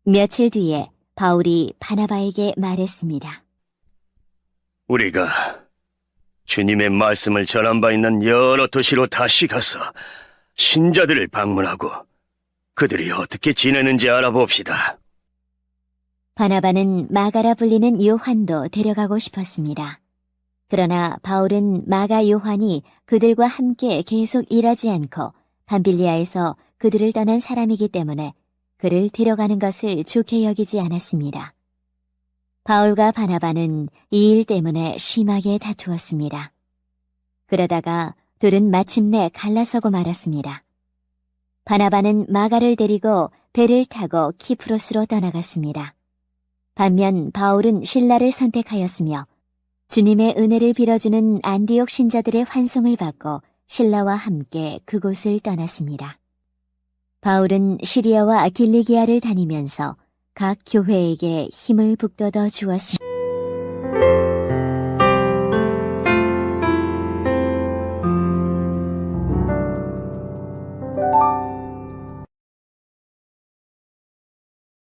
며칠 뒤에 바울이 바나바에게 말했습니다. 우리가 주님의 말씀을 전한 바 있는 여러 도시로 다시 가서 신자들을 방문하고 그들이 어떻게 지내는지 알아봅시다. 바나바는 마가라 불리는 요한도 데려가고 싶었습니다. 그러나 바울은 마가 요한이 그들과 함께 계속 일하지 않고 밤빌리아에서 그들을 떠난 사람이기 때문에 그를 데려가는 것을 좋게 여기지 않았습니다. 바울과 바나바는 이 일 때문에 심하게 다투었습니다. 그러다가 둘은 마침내 갈라서고 말았습니다. 바나바는 마가를 데리고 배를 타고 키프로스로 떠나갔습니다. 반면 바울은 실라를 선택하였으며 주님의 은혜를 빌어주는 안디옥 신자들의 환송을 받고 실라와 함께 그곳을 떠났습니다. 바울은 시리아와 길리기아를 다니면서 각 교회에게 힘을 북돋워 주었습니다.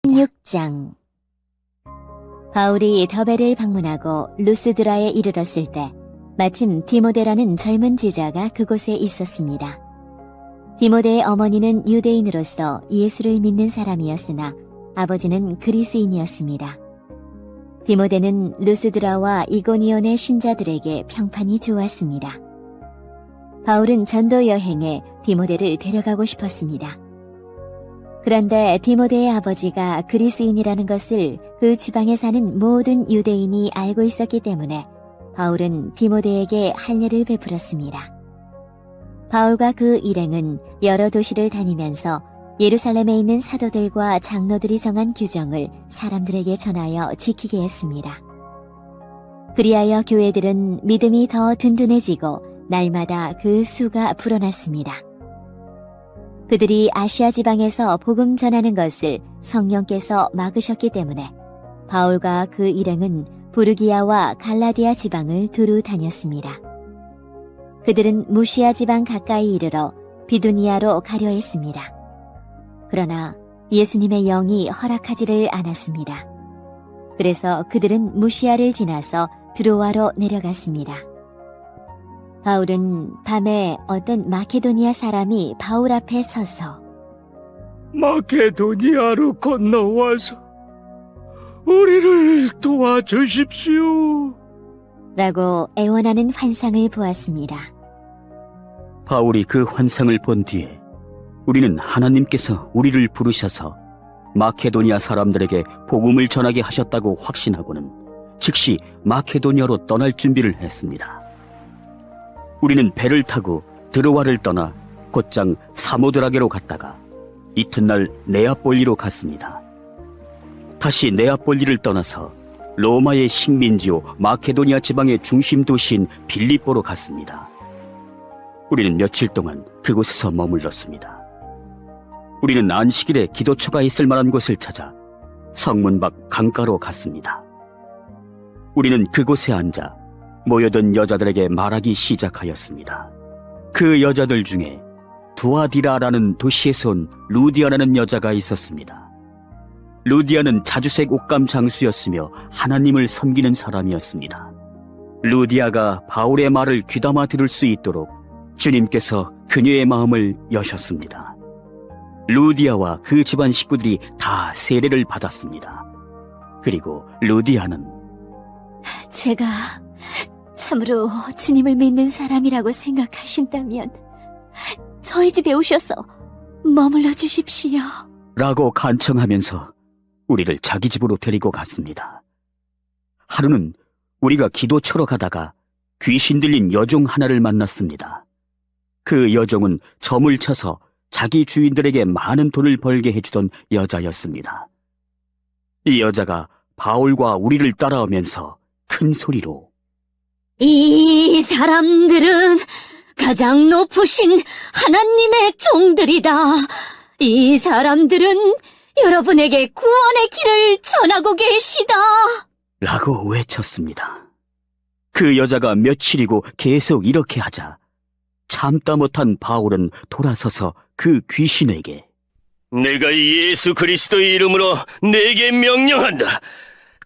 (16장) 바울이 더베를 방문하고 루스드라에 이르렀을 때 마침 디모데라는 젊은 제자가 그곳에 있었습니다. 디모데의 어머니는 유대인으로서 예수를 믿는 사람이었으나 아버지는 그리스인이었습니다. 디모데는 루스드라와 이고니온의 신자들에게 평판이 좋았습니다. 바울은 전도 여행에 디모데를 데려가고 싶었습니다. 그런데 디모데의 아버지가 그리스인이라는 것을 그 지방에 사는 모든 유대인이 알고 있었기 때문에 바울은 디모데에게 할례를 베풀었습니다. 바울과 그 일행은 여러 도시를 다니면서 예루살렘에 있는 사도들과 장로들이 정한 규정을 사람들에게 전하여 지키게 했습니다. 그리하여 교회들은 믿음이 더 든든해지고 날마다 그 수가 불어났습니다. 그들이 아시아 지방에서 복음 전하는 것을 성령께서 막으셨기 때문에 바울과 그 일행은 부르기아와 갈라디아 지방을 두루 다녔습니다. 그들은 무시아 지방 가까이 이르러 비두니아로 가려 했습니다. 그러나 예수님의 영이 허락하지를 않았습니다. 그래서 그들은 무시아를 지나서 드로아로 내려갔습니다. 바울은 밤에 어떤 마케도니아 사람이 바울 앞에 서서 마케도니아로 건너와서 우리를 도와주십시오 라고 애원하는 환상을 보았습니다. 바울이 그 환상을 본 뒤에 우리는 하나님께서 우리를 부르셔서 마케도니아 사람들에게 복음을 전하게 하셨다고 확신하고는 즉시 마케도니아로 떠날 준비를 했습니다. 우리는 배를 타고 드로아를 떠나 곧장 사모드라게로 갔다가 이튿날 네아폴리로 갔습니다. 다시 네아폴리를 떠나서 로마의 식민지요 마케도니아 지방의 중심 도시인 빌립보로 갔습니다. 우리는 며칠 동안 그곳에서 머물렀습니다. 우리는 안식일에 기도처가 있을 만한 곳을 찾아 성문 밖 강가로 갔습니다. 우리는 그곳에 앉아 모여든 여자들에게 말하기 시작하였습니다. 그 여자들 중에 두아디라라는 도시에서 온 루디아라는 여자가 있었습니다. 루디아는 자주색 옷감 장수였으며 하나님을 섬기는 사람이었습니다. 루디아가 바울의 말을 귀담아 들을 수 있도록 주님께서 그녀의 마음을 여셨습니다. 루디아와 그 집안 식구들이 다 세례를 받았습니다. 그리고 루디아는 제가 참으로 주님을 믿는 사람이라고 생각하신다면 저희 집에 오셔서 머물러 주십시오. 라고 간청하면서 우리를 자기 집으로 데리고 갔습니다. 하루는 우리가 기도처로 가다가 귀신 들린 여종 하나를 만났습니다. 그 여종은 점을 쳐서 자기 주인들에게 많은 돈을 벌게 해주던 여자였습니다. 이 여자가 바울과 우리를 따라오면서 큰 소리로 이 사람들은 가장 높으신 하나님의 종들이다. 이 사람들은 여러분에게 구원의 길을 전하고 계시다. 라고 외쳤습니다. 그 여자가 며칠이고 계속 이렇게 하자 참다 못한 바울은 돌아서서 그 귀신에게 내가 예수 그리스도의 이름으로 내게 명령한다.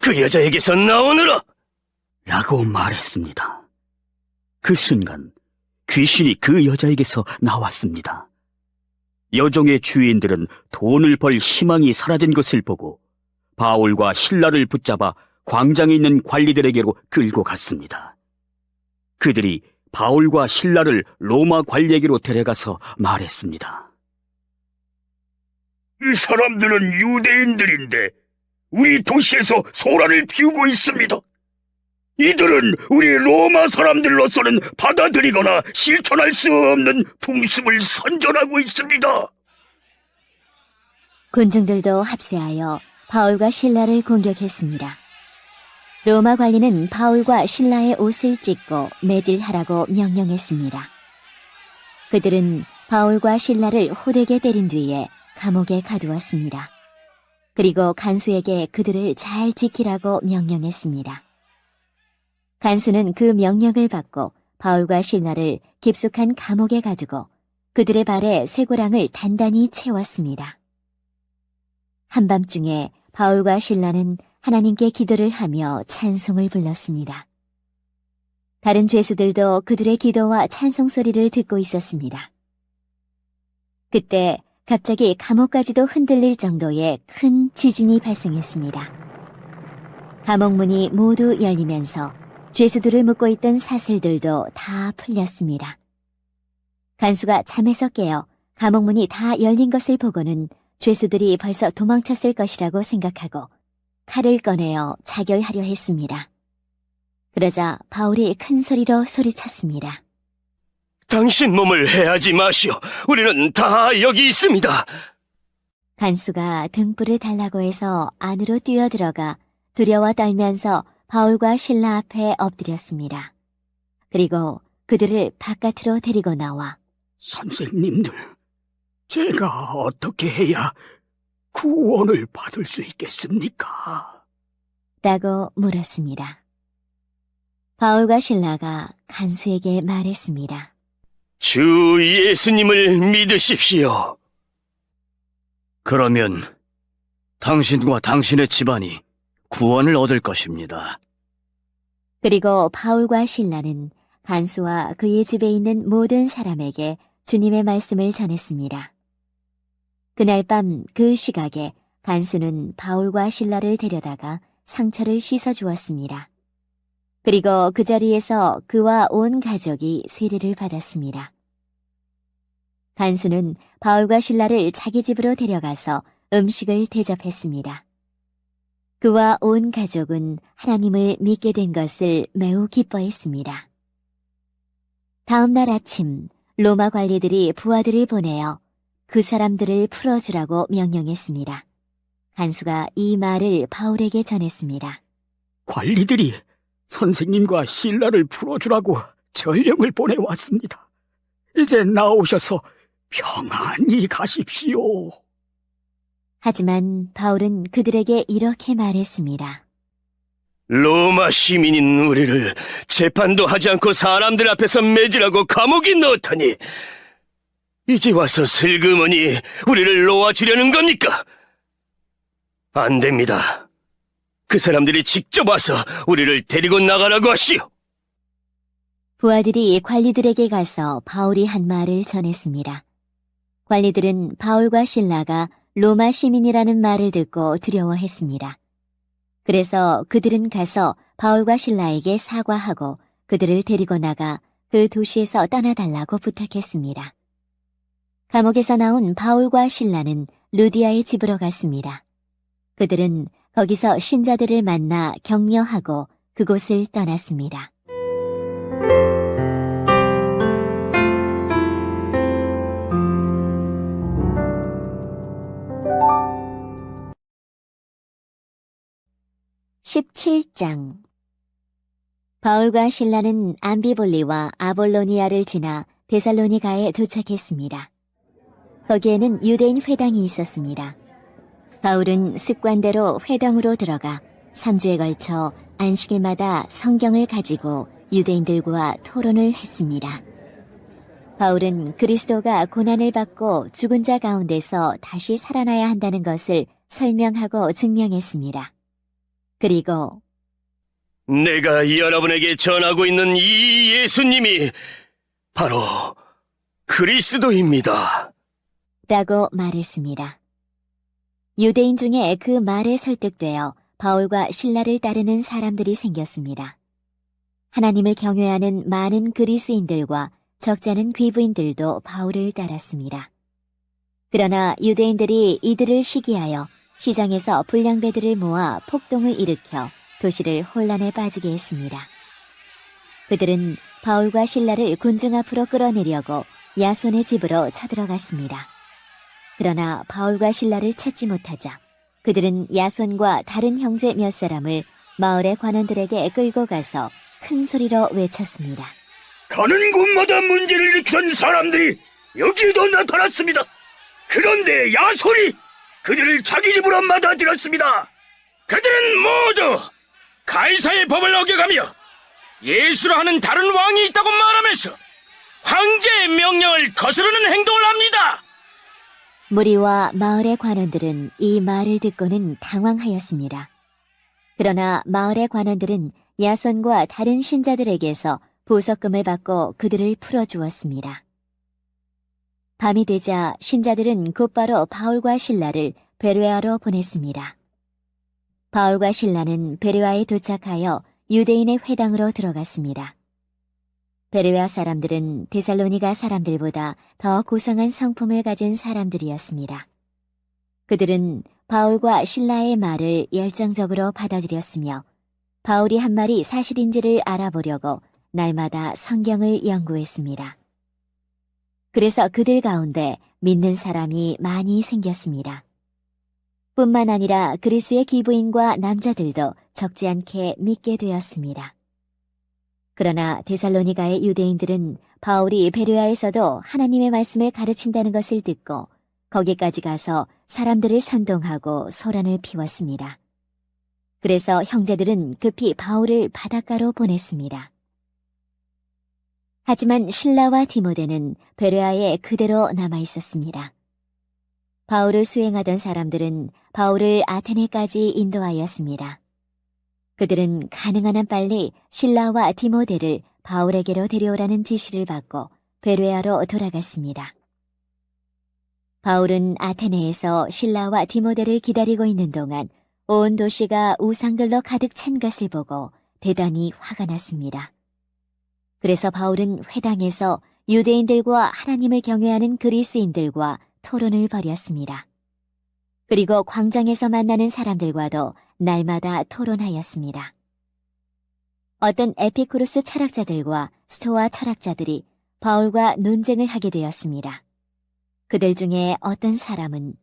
그 여자에게서 나오너라. 라고 말했습니다. 그 순간 귀신이 그 여자에게서 나왔습니다. 여종의 주인들은 돈을 벌 희망이 사라진 것을 보고 바울과 실라를 붙잡아 광장에 있는 관리들에게로 끌고 갔습니다. 그들이 바울과 실라를 로마 관리에게로 데려가서 말했습니다. 이 사람들은 유대인들인데 우리 도시에서 소란을 피우고 있습니다. 이들은 우리 로마 사람들로서는 받아들이거나 실천할 수 없는 풍습을 선전하고 있습니다. 군중들도 합세하여 바울과 신라를 공격했습니다. 로마 관리는 바울과 신라의 옷을 찢고 매질하라고 명령했습니다. 그들은 바울과 신라를 호되게 때린 뒤에 감옥에 가두었습니다. 그리고 간수에게 그들을 잘 지키라고 명령했습니다. 간수는 그 명령을 받고 바울과 신라를 깊숙한 감옥에 가두고 그들의 발에 쇠고랑을 단단히 채웠습니다. 한밤중에 바울과 신라는 하나님께 기도를 하며 찬송을 불렀습니다. 다른 죄수들도 그들의 기도와 찬송 소리를 듣고 있었습니다. 그때 갑자기 감옥까지도 흔들릴 정도의 큰 지진이 발생했습니다. 감옥 문이 모두 열리면서 죄수들을 묶고 있던 사슬들도 다 풀렸습니다. 간수가 잠에서 깨어 감옥 문이 다 열린 것을 보고는 죄수들이 벌써 도망쳤을 것이라고 생각하고 칼을 꺼내어 자결하려 했습니다. 그러자 바울이 큰 소리로 소리쳤습니다. 당신 몸을 해하지 마시오. 우리는 다 여기 있습니다. 간수가 등불을 달라고 해서 안으로 뛰어들어가 두려워 떨면서 바울과 신라 앞에 엎드렸습니다. 그리고 그들을 바깥으로 데리고 나와 선생님들, 제가 어떻게 해야 구원을 받을 수 있겠습니까? 라고 물었습니다. 바울과 신라가 간수에게 말했습니다. 주 예수님을 믿으십시오. 그러면 당신과 당신의 집안이 구원을 얻을 것입니다. 그리고 바울과 신라는 간수와 그의 집에 있는 모든 사람에게 주님의 말씀을 전했습니다. 그날 밤 그 시각에 간수는 바울과 신라를 데려다가 상처를 씻어주었습니다. 그리고 그 자리에서 그와 온 가족이 세례를 받았습니다. 간수는 바울과 신라를 자기 집으로 데려가서 음식을 대접했습니다. 그와 온 가족은 하나님을 믿게 된 것을 매우 기뻐했습니다. 다음 날 아침 로마 관리들이 부하들을 보내어 그 사람들을 풀어주라고 명령했습니다. 간수가 이 말을 바울에게 전했습니다. 관리들이 선생님과 신라를 풀어주라고 전령을 보내왔습니다. 이제 나오셔서 평안히 가십시오. 하지만 바울은 그들에게 이렇게 말했습니다. 로마 시민인 우리를 재판도 하지 않고 사람들 앞에서 매질하고 감옥에 넣다니 이제 와서 슬그머니 우리를 놓아주려는 겁니까? 안 됩니다. 그 사람들이 직접 와서 우리를 데리고 나가라고 하시오. 부하들이 관리들에게 가서 바울이 한 말을 전했습니다. 관리들은 바울과 신라가 로마 시민이라는 말을 듣고 두려워했습니다. 그래서 그들은 가서 바울과 신라에게 사과하고 그들을 데리고 나가 그 도시에서 떠나달라고 부탁했습니다. 감옥에서 나온 바울과 신라는 루디아의 집으로 갔습니다. 그들은 거기서 신자들을 만나 격려하고 그곳을 떠났습니다. (17장) 바울과 신라는 암비볼리와 아볼로니아를 지나 데살로니가에 도착했습니다. 거기에는 유대인 회당이 있었습니다. 바울은 습관대로 회당으로 들어가 3주에 걸쳐 안식일마다 성경을 가지고 유대인들과 토론을 했습니다. 바울은 그리스도가 고난을 받고 죽은 자 가운데서 다시 살아나야 한다는 것을 설명하고 증명했습니다. 그리고 내가 여러분에게 전하고 있는 이 예수님이 바로 그리스도입니다. 라고 말했습니다. 유대인 중에 그 말에 설득되어 바울과 신라를 따르는 사람들이 생겼습니다. 하나님을 경외하는 많은 그리스인들과 적지 않은 귀부인들도 바울을 따랐습니다. 그러나 유대인들이 이들을 시기하여 시장에서 불량배들을 모아 폭동을 일으켜 도시를 혼란에 빠지게 했습니다. 그들은 바울과 신라를 군중 앞으로 끌어내려고 야손의 집으로 쳐들어갔습니다. 그러나 바울과 신라를 찾지 못하자 그들은 야손과 다른 형제 몇 사람을 마을의 관원들에게 끌고 가서 큰 소리로 외쳤습니다. 가는 곳마다 문제를 일으키던 사람들이 여기에도 나타났습니다. 그런데 야손이 그들을 자기 집으로 맞아들였습니다. 그들은 모두 가이사의 법을 어겨가며 예수라 하는 다른 왕이 있다고 말하면서 황제의 명령을 거스르는 행동을 합니다. 무리와 마을의 관원들은 이 말을 듣고는 당황하였습니다. 그러나 마을의 관원들은 야손과 다른 신자들에게서 보석금을 받고 그들을 풀어주었습니다. 밤이 되자 신자들은 곧바로 바울과 신라를 베레아로 보냈습니다. 바울과 신라는 베레아에 도착하여 유대인의 회당으로 들어갔습니다. 베레아 사람들은 데살로니가 사람들보다 더 고상한 성품을 가진 사람들이었습니다. 그들은 바울과 신라의 말을 열정적으로 받아들였으며 바울이 한 말이 사실인지를 알아보려고 날마다 성경을 연구했습니다. 그래서 그들 가운데 믿는 사람이 많이 생겼습니다. 뿐만 아니라 그리스의 기부인과 남자들도 적지 않게 믿게 되었습니다. 그러나 데살로니가의 유대인들은 바울이 베레아에서도 하나님의 말씀을 가르친다는 것을 듣고 거기까지 가서 사람들을 선동하고 소란을 피웠습니다. 그래서 형제들은 급히 바울을 바닷가로 보냈습니다. 하지만 신라와 디모데는 베레아에 그대로 남아 있었습니다. 바울을 수행하던 사람들은 바울을 아테네까지 인도하였습니다. 그들은 가능한 한 빨리 신라와 디모데를 바울에게로 데려오라는 지시를 받고 베레아로 돌아갔습니다. 바울은 아테네에서 신라와 디모데를 기다리고 있는 동안 온 도시가 우상들로 가득 찬 것을 보고 대단히 화가 났습니다. 그래서 바울은 회당에서 유대인들과 하나님을 경외하는 그리스인들과 토론을 벌였습니다. 그리고 광장에서 만나는 사람들과도 날마다 토론하였습니다. 어떤 에피쿠로스 철학자들과 스토아 철학자들이 바울과 논쟁을 하게 되었습니다. 그들 중에 어떤 사람은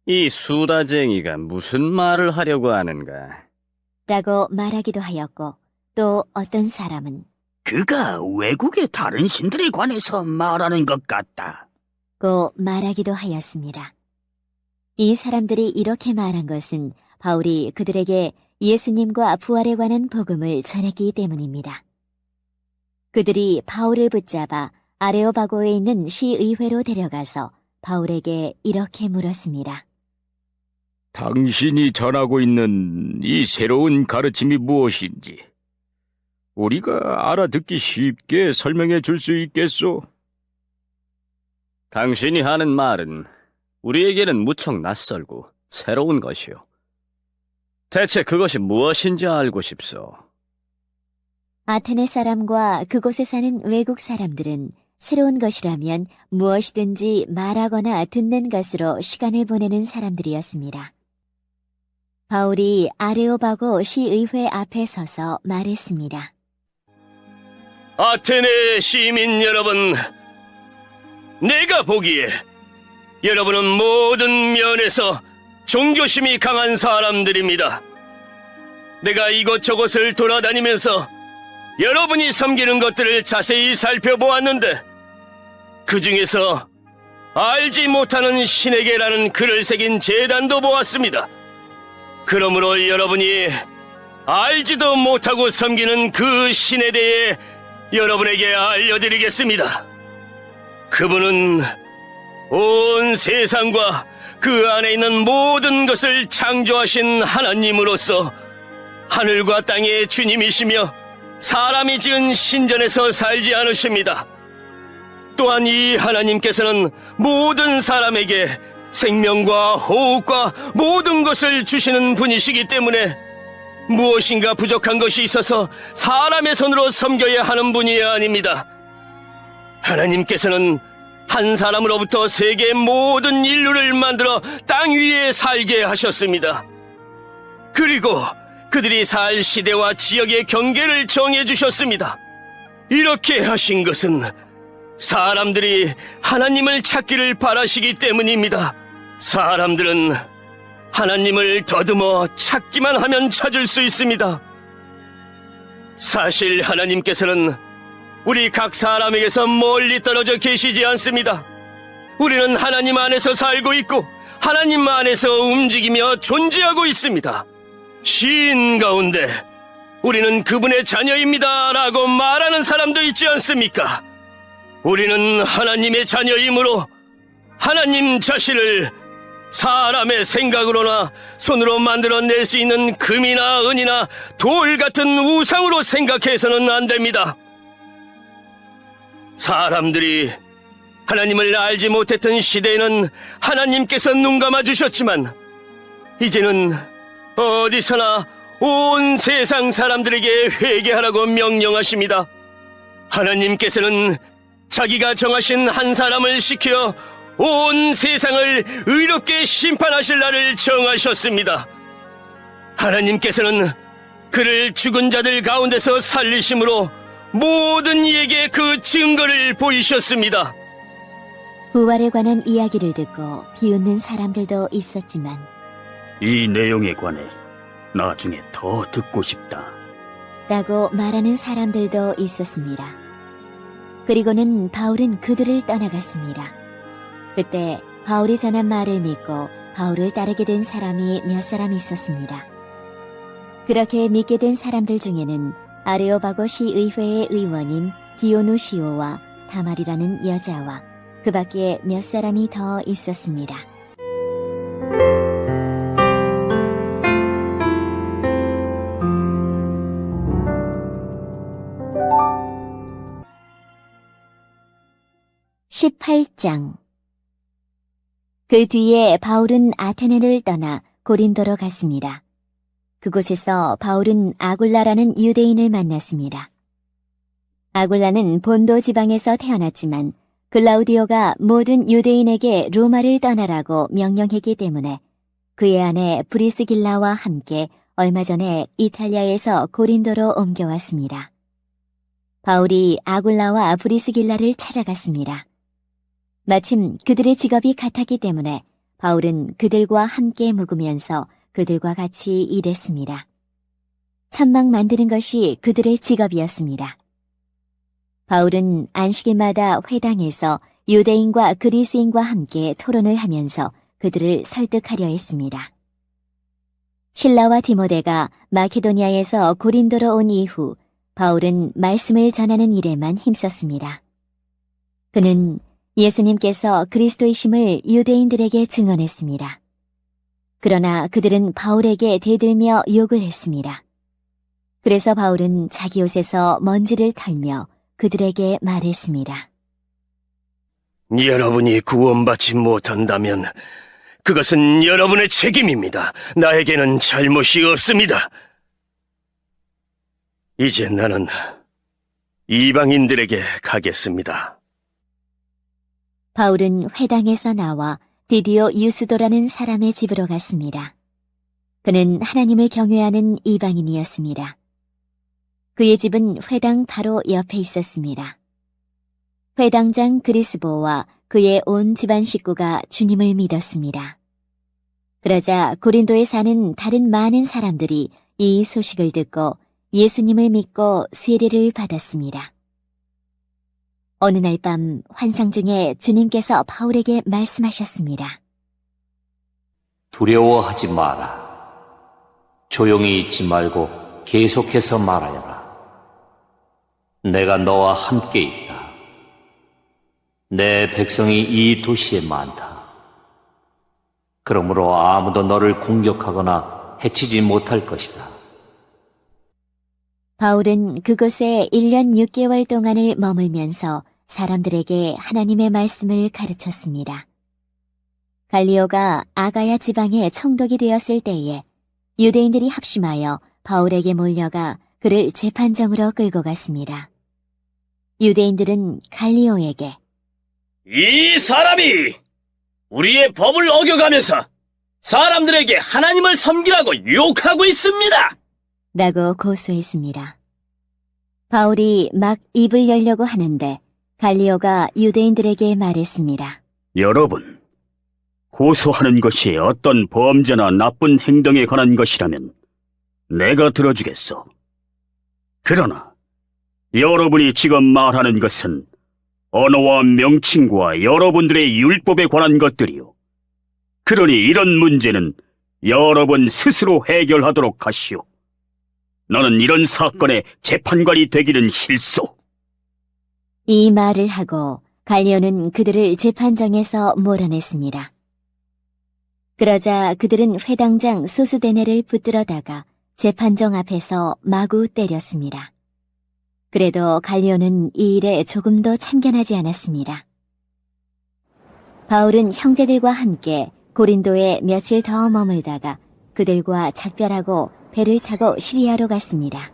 이 수다쟁이가 무슨 말을 하려고 하는가? 라고 말하기도 하였고 또 어떤 사람은 그가 외국의 다른 신들에 관해서 말하는 것 같다. 고 말하기도 하였습니다. 이 사람들이 이렇게 말한 것은 바울이 그들에게 예수님과 부활에 관한 복음을 전했기 때문입니다. 그들이 바울을 붙잡아 아레오바고에 있는 시의회로 데려가서 바울에게 이렇게 물었습니다. 당신이 전하고 있는 이 새로운 가르침이 무엇인지 우리가 알아듣기 쉽게 설명해 줄 수 있겠소? 당신이 하는 말은 우리에게는 무척 낯설고 새로운 것이요. 대체 그것이 무엇인지 알고 싶소. 아테네 사람과 그곳에 사는 외국 사람들은 새로운 것이라면 무엇이든지 말하거나 듣는 것으로 시간을 보내는 사람들이었습니다. 바울이 아레오바고 시의회 앞에 서서 말했습니다. 아테네 시민 여러분, 내가 보기에 여러분은 모든 면에서 종교심이 강한 사람들입니다. 내가 이곳저곳을 돌아다니면서 여러분이 섬기는 것들을 자세히 살펴보았는데 그 중에서 알지 못하는 신에게라는 글을 새긴 제단도 보았습니다. 그러므로 여러분이 알지도 못하고 섬기는 그 신에 대해 여러분에게 알려드리겠습니다. 그분은 온 세상과 그 안에 있는 모든 것을 창조하신 하나님으로서 하늘과 땅의 주님이시며 사람이 지은 신전에서 살지 않으십니다. 또한 이 하나님께서는 모든 사람에게 생명과 호흡과 모든 것을 주시는 분이시기 때문에 무엇인가 부족한 것이 있어서 사람의 손으로 섬겨야 하는 분이 아닙니다. 하나님께서는 한 사람으로부터 세계의 모든 인류를 만들어 땅 위에 살게 하셨습니다. 그리고 그들이 살 시대와 지역의 경계를 정해 주셨습니다. 이렇게 하신 것은 사람들이 하나님을 찾기를 바라시기 때문입니다. 사람들은 하나님을 더듬어 찾기만 하면 찾을 수 있습니다. 사실 하나님께서는 우리 각 사람에게서 멀리 떨어져 계시지 않습니다. 우리는 하나님 안에서 살고 있고 하나님 안에서 움직이며 존재하고 있습니다. 시인 가운데 우리는 그분의 자녀입니다 라고 말하는 사람도 있지 않습니까? 우리는 하나님의 자녀이므로 하나님 자신을 사람의 생각으로나 손으로 만들어낼 수 있는 금이나 은이나 돌 같은 우상으로 생각해서는 안 됩니다. 사람들이 하나님을 알지 못했던 시대에는 하나님께서 눈 감아주셨지만 이제는 어디서나 온 세상 사람들에게 회개하라고 명령하십니다. 하나님께서는 자기가 정하신 한 사람을 시켜 온 세상을 의롭게 심판하실 날을 정하셨습니다. 하나님께서는 그를 죽은 자들 가운데서 살리심으로 모든 이에게 그 증거를 보이셨습니다. 부활에 관한 이야기를 듣고 비웃는 사람들도 있었지만 이 내용에 관해 나중에 더 듣고 싶다. 라고 말하는 사람들도 있었습니다. 그리고는 바울은 그들을 떠나갔습니다. 그때 바울이 전한 말을 믿고 바울을 따르게 된 사람이 몇 사람 있었습니다. 그렇게 믿게 된 사람들 중에는 아레오바고 시의회의 의원인 디오누시오와 다말이라는 여자와 그 밖에 몇 사람이 더 있었습니다. (18장) 그 뒤에 바울은 아테네를 떠나 고린도로 갔습니다. 그곳에서 바울은 아굴라라는 유대인을 만났습니다. 아굴라는 본도 지방에서 태어났지만 글라우디오가 모든 유대인에게 로마를 떠나라고 명령했기 때문에 그의 아내 브리스길라와 함께 얼마 전에 이탈리아에서 고린도로 옮겨왔습니다. 바울이 아굴라와 브리스길라를 찾아갔습니다. 마침 그들의 직업이 같았기 때문에 바울은 그들과 함께 묵으면서 그들과 같이 일했습니다. 천막 만드는 것이 그들의 직업이었습니다. 바울은 안식일마다 회당에서 유대인과 그리스인과 함께 토론을 하면서 그들을 설득하려 했습니다. 실라와 디모데가 마케도니아에서 고린도로 온 이후 바울은 말씀을 전하는 일에만 힘썼습니다. 그는 예수님께서 그리스도이심을 유대인들에게 증언했습니다. 그러나 그들은 바울에게 대들며 욕을 했습니다. 그래서 바울은 자기 옷에서 먼지를 털며 그들에게 말했습니다. 여러분이 구원받지 못한다면 그것은 여러분의 책임입니다. 나에게는 잘못이 없습니다. 이제 나는 이방인들에게 가겠습니다. 바울은 회당에서 나와 드디어 유스도라는 사람의 집으로 갔습니다. 그는 하나님을 경외하는 이방인이었습니다. 그의 집은 회당 바로 옆에 있었습니다. 회당장 그리스보와 그의 온 집안 식구가 주님을 믿었습니다. 그러자 고린도에 사는 다른 많은 사람들이 이 소식을 듣고 예수님을 믿고 세례를 받았습니다. 어느 날 밤 환상 중에 주님께서 바울에게 말씀하셨습니다. 두려워하지 마라. 조용히 있지 말고 계속해서 말하여라. 내가 너와 함께 있다. 내 백성이 이 도시에 많다. 그러므로 아무도 너를 공격하거나 해치지 못할 것이다. 바울은 그곳에 1년 6개월 동안을 머물면서 사람들에게 하나님의 말씀을 가르쳤습니다. 갈리오가 아가야 지방의 총독이 되었을 때에 유대인들이 합심하여 바울에게 몰려가 그를 재판정으로 끌고 갔습니다. 유대인들은 갈리오에게 이 사람이 우리의 법을 어겨가면서 사람들에게 하나님을 섬기라고 유혹하고 있습니다. 라고 고소했습니다. 바울이 막 입을 열려고 하는데 갈리오가 유대인들에게 말했습니다. 여러분, 고소하는 것이 어떤 범죄나 나쁜 행동에 관한 것이라면 내가 들어주겠소. 그러나 여러분이 지금 말하는 것은 언어와 명칭과 여러분들의 율법에 관한 것들이요. 그러니 이런 문제는 여러분 스스로 해결하도록 하시오. 너는 이런 사건의 재판관이 되기는 싫소. 이 말을 하고 갈리오는 그들을 재판정에서 몰아냈습니다. 그러자 그들은 회당장 소스데네를 붙들어다가 재판정 앞에서 마구 때렸습니다. 그래도 갈리오는 이 일에 조금도 참견하지 않았습니다. 바울은 형제들과 함께 고린도에 며칠 더 머물다가 그들과 작별하고 배를 타고 시리아로 갔습니다.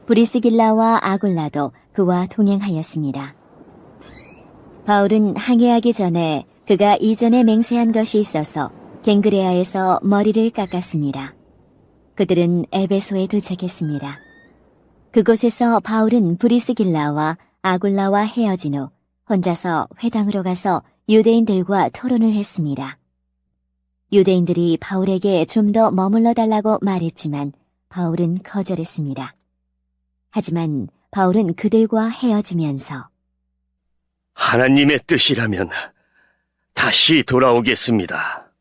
브리스길라와 아굴라도 그와 동행하였습니다. 바울은 항해하기 전에 그가 이전에 맹세한 것이 있어서 갱그레아에서 머리를 깎았습니다. 그들은 에베소에 도착했습니다. 그곳에서 바울은 브리스길라와 아굴라와 헤어진 후 혼자서 회당으로 가서 유대인들과 토론을 했습니다. 유대인들이 바울에게 좀 더 머물러 달라고 말했지만 바울은 거절했습니다. 하지만 바울은 그들과 헤어지면서 하나님의 뜻이라면 다시 돌아오겠습니다.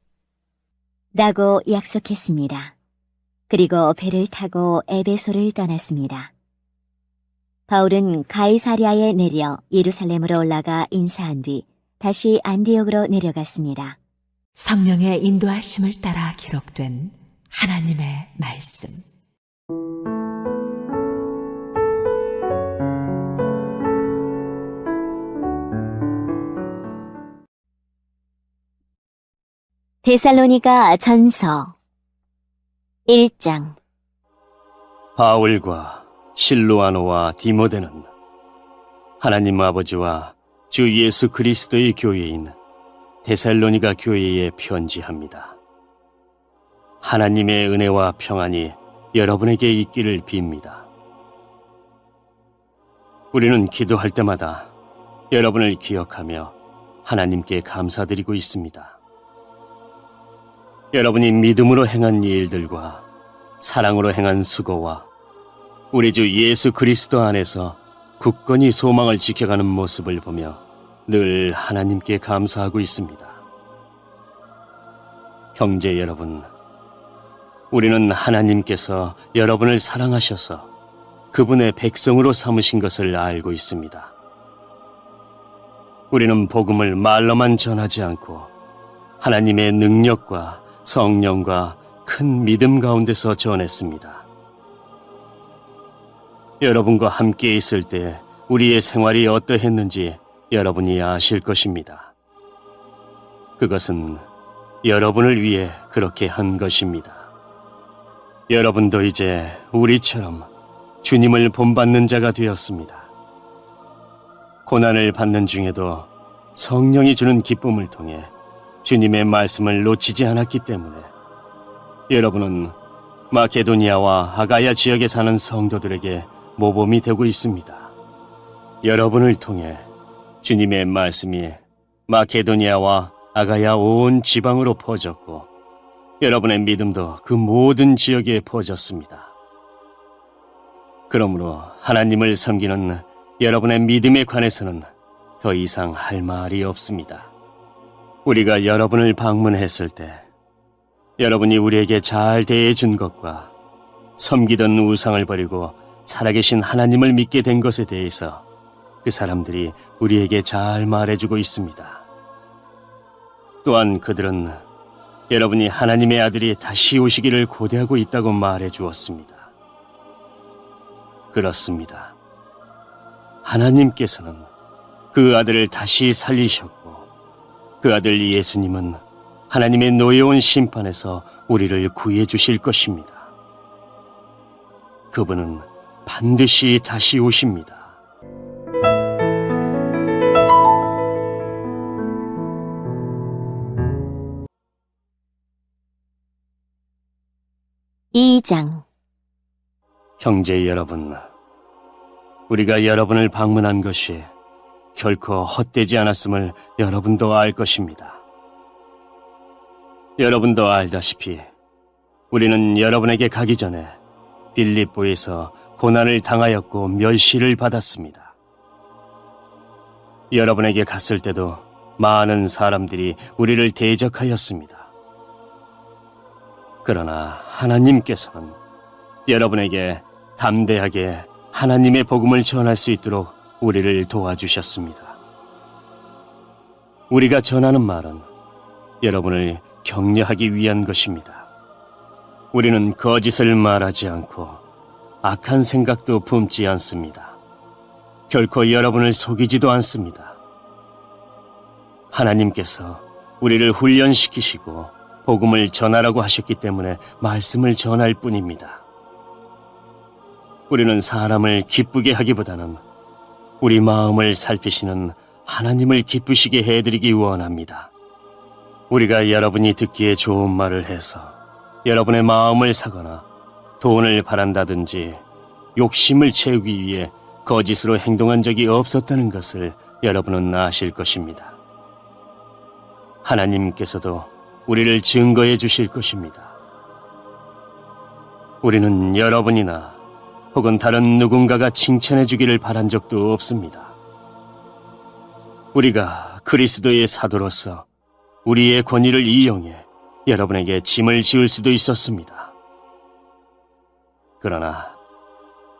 라고 약속했습니다. 그리고 배를 타고 에베소를 떠났습니다. 바울은 가이사랴에 내려 예루살렘으로 올라가 인사한 뒤 다시 안디옥으로 내려갔습니다. 성령의 인도하심을 따라 기록된 하나님의 말씀. 데살로니가 전서 1장. 바울과 실로아노와 디모데는 하나님 아버지와 주 예수 그리스도의 교회인 데살로니가 교회에 편지합니다. 하나님의 은혜와 평안이 여러분에게 있기를 빕니다. 우리는 기도할 때마다 여러분을 기억하며 하나님께 감사드리고 있습니다. 여러분이 믿음으로 행한 일들과 사랑으로 행한 수고와 우리 주 예수 그리스도 안에서 굳건히 소망을 지켜가는 모습을 보며 늘 하나님께 감사하고 있습니다. 형제 여러분, 우리는 하나님께서 여러분을 사랑하셔서 그분의 백성으로 삼으신 것을 알고 있습니다. 우리는 복음을 말로만 전하지 않고 하나님의 능력과 성령과 큰 믿음 가운데서 전했습니다. 여러분과 함께 있을 때 우리의 생활이 어떠했는지 여러분이 아실 것입니다. 그것은 여러분을 위해 그렇게 한 것입니다. 여러분도 이제 우리처럼 주님을 본받는 자가 되었습니다. 고난을 받는 중에도 성령이 주는 기쁨을 통해 주님의 말씀을 놓치지 않았기 때문에 여러분은 마케도니아와 아가야 지역에 사는 성도들에게 모범이 되고 있습니다. 여러분을 통해 주님의 말씀이 마케도니아와 아가야 온 지방으로 퍼졌고 여러분의 믿음도 그 모든 지역에 퍼졌습니다. 그러므로 하나님을 섬기는 여러분의 믿음에 관해서는 더 이상 할 말이 없습니다. 우리가 여러분을 방문했을 때 여러분이 우리에게 잘 대해준 것과 섬기던 우상을 버리고 살아계신 하나님을 믿게 된 것에 대해서 그 사람들이 우리에게 잘 말해주고 있습니다. 또한 그들은 여러분이 하나님의 아들이 다시 오시기를 고대하고 있다고 말해주었습니다. 그렇습니다. 하나님께서는 그 아들을 다시 살리셨고 그 아들 예수님은 하나님의 노여운 심판에서 우리를 구해 주실 것입니다. 그분은 반드시 다시 오십니다. 이장 형제 여러분, 우리가 여러분을 방문한 것이 결코 헛되지 않았음을 여러분도 알 것입니다. 여러분도 알다시피 우리는 여러분에게 가기 전에 빌립보에서 고난을 당하였고 멸시를 받았습니다. 여러분에게 갔을 때도 많은 사람들이 우리를 대적하였습니다. 그러나 하나님께서는 여러분에게 담대하게 하나님의 복음을 전할 수 있도록 우리를 도와주셨습니다. 우리가 전하는 말은 여러분을 격려하기 위한 것입니다. 우리는 거짓을 말하지 않고 악한 생각도 품지 않습니다. 결코 여러분을 속이지도 않습니다. 하나님께서 우리를 훈련시키시고 복음을 전하라고 하셨기 때문에 말씀을 전할 뿐입니다. 우리는 사람을 기쁘게 하기보다는 우리 마음을 살피시는 하나님을 기쁘시게 해드리기 원합니다. 우리가 여러분이 듣기에 좋은 말을 해서 여러분의 마음을 사거나 돈을 바란다든지 욕심을 채우기 위해 거짓으로 행동한 적이 없었다는 것을 여러분은 아실 것입니다. 하나님께서도 우리를 증거해 주실 것입니다. 우리는 여러분이나 혹은 다른 누군가가 칭찬해 주기를 바란 적도 없습니다. 우리가 그리스도의 사도로서 우리의 권위를 이용해 여러분에게 짐을 지을 수도 있었습니다. 그러나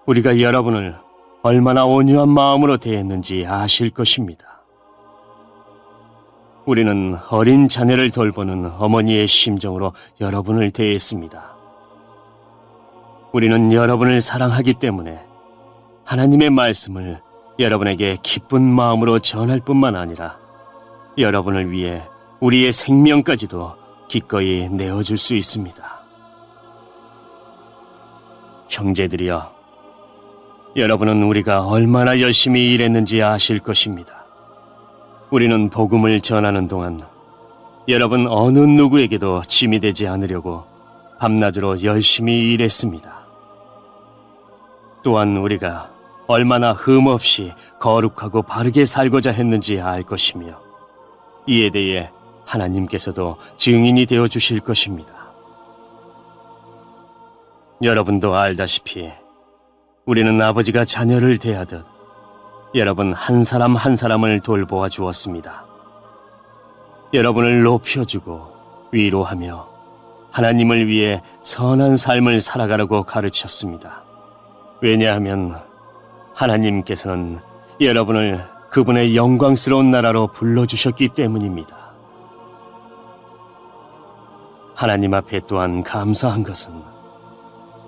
우리가 여러분을 얼마나 온유한 마음으로 대했는지 아실 것입니다. 우리는 어린 자녀를 돌보는 어머니의 심정으로 여러분을 대했습니다. 우리는 여러분을 사랑하기 때문에 하나님의 말씀을 여러분에게 기쁜 마음으로 전할 뿐만 아니라 여러분을 위해 우리의 생명까지도 기꺼이 내어줄 수 있습니다. 형제들이여, 여러분은 우리가 얼마나 열심히 일했는지 아실 것입니다. 우리는 복음을 전하는 동안 여러분 어느 누구에게도 짐이 되지 않으려고 밤낮으로 열심히 일했습니다. 또한 우리가 얼마나 흠없이 거룩하고 바르게 살고자 했는지 알 것이며 이에 대해 하나님께서도 증인이 되어 주실 것입니다. 여러분도 알다시피 우리는 아버지가 자녀를 대하듯 여러분 한 사람 한 사람을 돌보아 주었습니다. 여러분을 높여주고 위로하며 하나님을 위해 선한 삶을 살아가라고 가르쳤습니다. 왜냐하면 하나님께서는 여러분을 그분의 영광스러운 나라로 불러주셨기 때문입니다. 하나님 앞에 또한 감사한 것은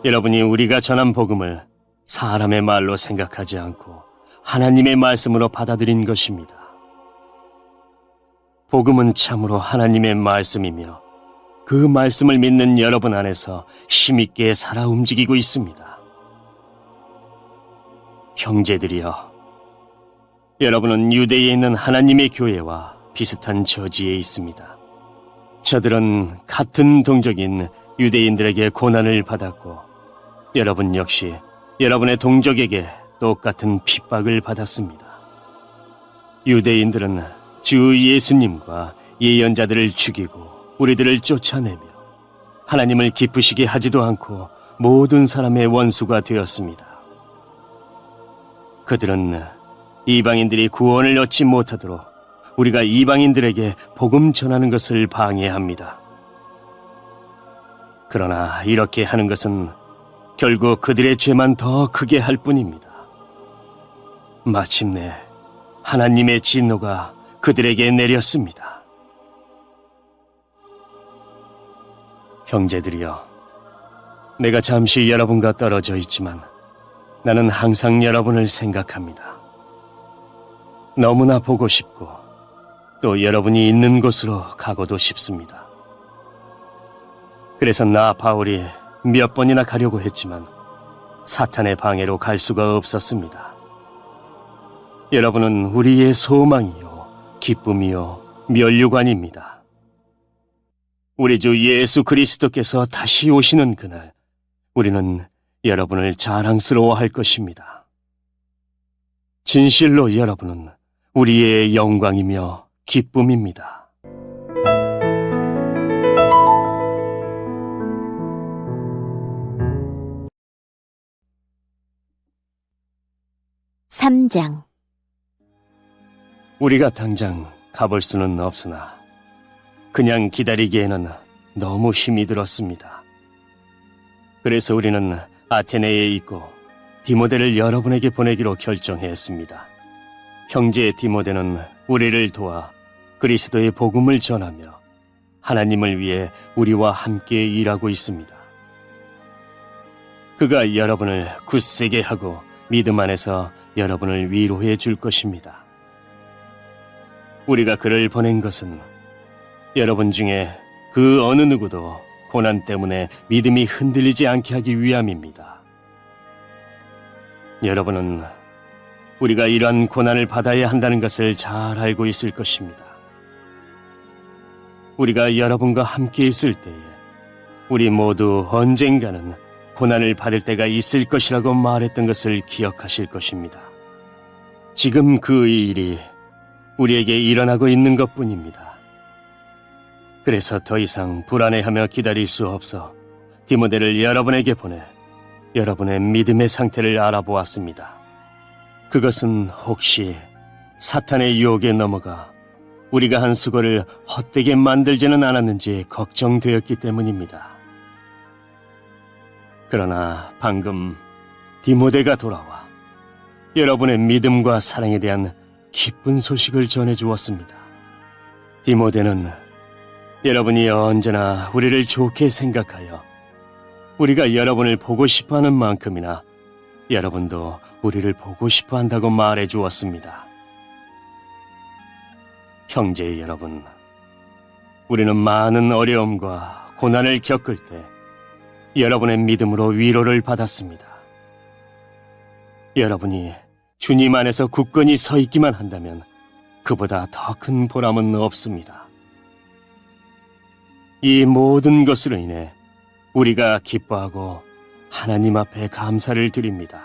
여러분이 우리가 전한 복음을 사람의 말로 생각하지 않고 하나님의 말씀으로 받아들인 것입니다. 복음은 참으로 하나님의 말씀이며 그 말씀을 믿는 여러분 안에서 힘있게 살아 움직이고 있습니다. 형제들이여, 여러분은 유대에 있는 하나님의 교회와 비슷한 처지에 있습니다. 저들은 같은 동족인 유대인들에게 고난을 받았고 여러분 역시 여러분의 동족에게 똑같은 핍박을 받았습니다. 유대인들은 주 예수님과 예언자들을 죽이고 우리들을 쫓아내며 하나님을 기쁘시게 하지도 않고 모든 사람의 원수가 되었습니다. 그들은 이방인들이 구원을 얻지 못하도록 우리가 이방인들에게 복음 전하는 것을 방해합니다. 그러나 이렇게 하는 것은 결국 그들의 죄만 더 크게 할 뿐입니다. 마침내 하나님의 진노가 그들에게 내렸습니다. 형제들이여, 내가 잠시 여러분과 떨어져 있지만 나는 항상 여러분을 생각합니다. 너무나 보고 싶고 또 여러분이 있는 곳으로 가고도 싶습니다. 그래서 나 바울이 몇 번이나 가려고 했지만 사탄의 방해로 갈 수가 없었습니다. 여러분은 우리의 소망이요, 기쁨이요, 면류관입니다. 우리 주 예수 그리스도께서 다시 오시는 그날, 우리는 여러분을 자랑스러워할 것입니다. 진실로 여러분은 우리의 영광이며 기쁨입니다. (3장) 우리가 당장 가볼 수는 없으나 그냥 기다리기에는 너무 힘이 들었습니다. 그래서 우리는 아테네에 있고 디모데를 여러분에게 보내기로 결정했습니다. 형제 디모데는 우리를 도와 그리스도의 복음을 전하며 하나님을 위해 우리와 함께 일하고 있습니다. 그가 여러분을 굳세게 하고 믿음 안에서 여러분을 위로해 줄 것입니다. 우리가 그를 보낸 것은 여러분 중에 그 어느 누구도 고난 때문에 믿음이 흔들리지 않게 하기 위함입니다. 여러분은 우리가 이러한 고난을 받아야 한다는 것을 잘 알고 있을 것입니다. 우리가 여러분과 함께 있을 때에 우리 모두 언젠가는 고난을 받을 때가 있을 것이라고 말했던 것을 기억하실 것입니다. 지금 그 일이 우리에게 일어나고 있는 것뿐입니다. 그래서 더 이상 불안해하며 기다릴 수 없어 디모데를 여러분에게 보내 여러분의 믿음의 상태를 알아보았습니다. 그것은 혹시 사탄의 유혹에 넘어가 우리가 한 수고를 헛되게 만들지는 않았는지 걱정되었기 때문입니다. 그러나 방금 디모데가 돌아와 여러분의 믿음과 사랑에 대한 기쁜 소식을 전해주었습니다. 디모데는 여러분이 언제나 우리를 좋게 생각하여 우리가 여러분을 보고 싶어하는 만큼이나 여러분도 우리를 보고 싶어한다고 말해주었습니다. 형제 여러분, 우리는 많은 어려움과 고난을 겪을 때 여러분의 믿음으로 위로를 받았습니다. 여러분이 주님 안에서 굳건히 서 있기만 한다면 그보다 더 큰 보람은 없습니다. 이 모든 것으로 인해 우리가 기뻐하고 하나님 앞에 감사를 드립니다.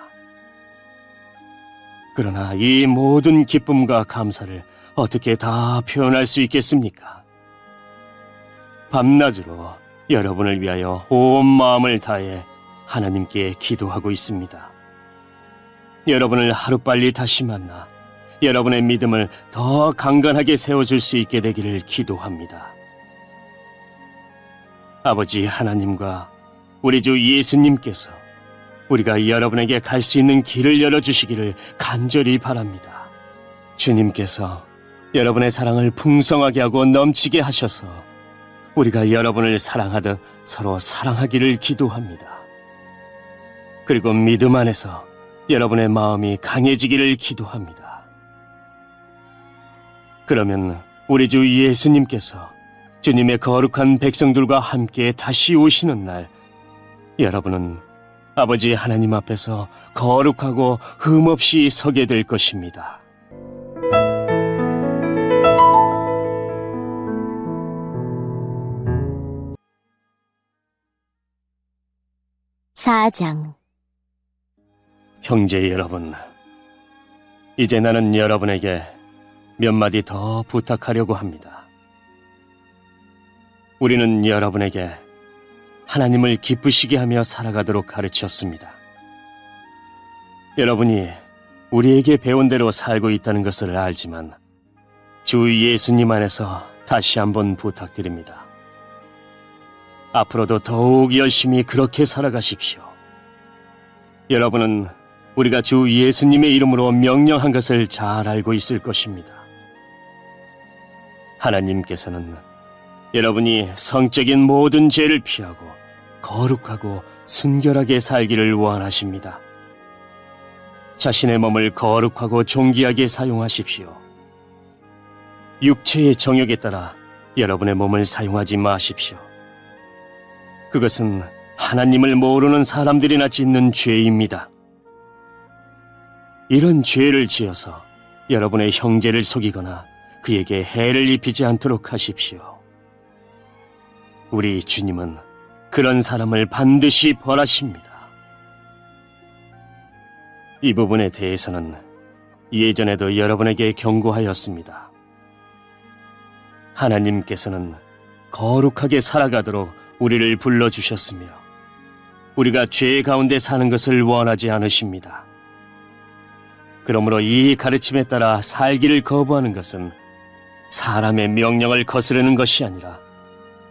그러나 이 모든 기쁨과 감사를 어떻게 다 표현할 수 있겠습니까? 밤낮으로 여러분을 위하여 온 마음을 다해 하나님께 기도하고 있습니다. 여러분을 하루빨리 다시 만나 여러분의 믿음을 더 강건하게 세워줄 수 있게 되기를 기도합니다. 아버지 하나님과 우리 주 예수님께서 우리가 여러분에게 갈 수 있는 길을 열어주시기를 간절히 바랍니다. 주님께서 여러분의 사랑을 풍성하게 하고 넘치게 하셔서 우리가 여러분을 사랑하듯 서로 사랑하기를 기도합니다. 그리고 믿음 안에서 여러분의 마음이 강해지기를 기도합니다. 그러면 우리 주 예수님께서 주님의 거룩한 백성들과 함께 다시 오시는 날, 여러분은 아버지 하나님 앞에서 거룩하고 흠없이 서게 될 것입니다. (4장) 형제 여러분, 이제 나는 여러분에게 몇 마디 더 부탁하려고 합니다. 우리는 여러분에게 하나님을 기쁘시게 하며 살아가도록 가르쳤습니다. 여러분이 우리에게 배운 대로 살고 있다는 것을 알지만 주 예수님 안에서 다시 한번 부탁드립니다. 앞으로도 더욱 열심히 그렇게 살아가십시오. 여러분은 우리가 주 예수님의 이름으로 명령한 것을 잘 알고 있을 것입니다. 하나님께서는 여러분이 성적인 모든 죄를 피하고 거룩하고 순결하게 살기를 원하십니다. 자신의 몸을 거룩하고 존귀하게 사용하십시오. 육체의 정욕에 따라 여러분의 몸을 사용하지 마십시오. 그것은 하나님을 모르는 사람들이나 짓는 죄입니다. 이런 죄를 지어서 여러분의 형제를 속이거나 그에게 해를 입히지 않도록 하십시오. 우리 주님은 그런 사람을 반드시 벌하십니다. 이 부분에 대해서는 예전에도 여러분에게 경고하였습니다. 하나님께서는 거룩하게 살아가도록 우리를 불러주셨으며 우리가 죄 가운데 사는 것을 원하지 않으십니다. 그러므로 이 가르침에 따라 살기를 거부하는 것은 사람의 명령을 거스르는 것이 아니라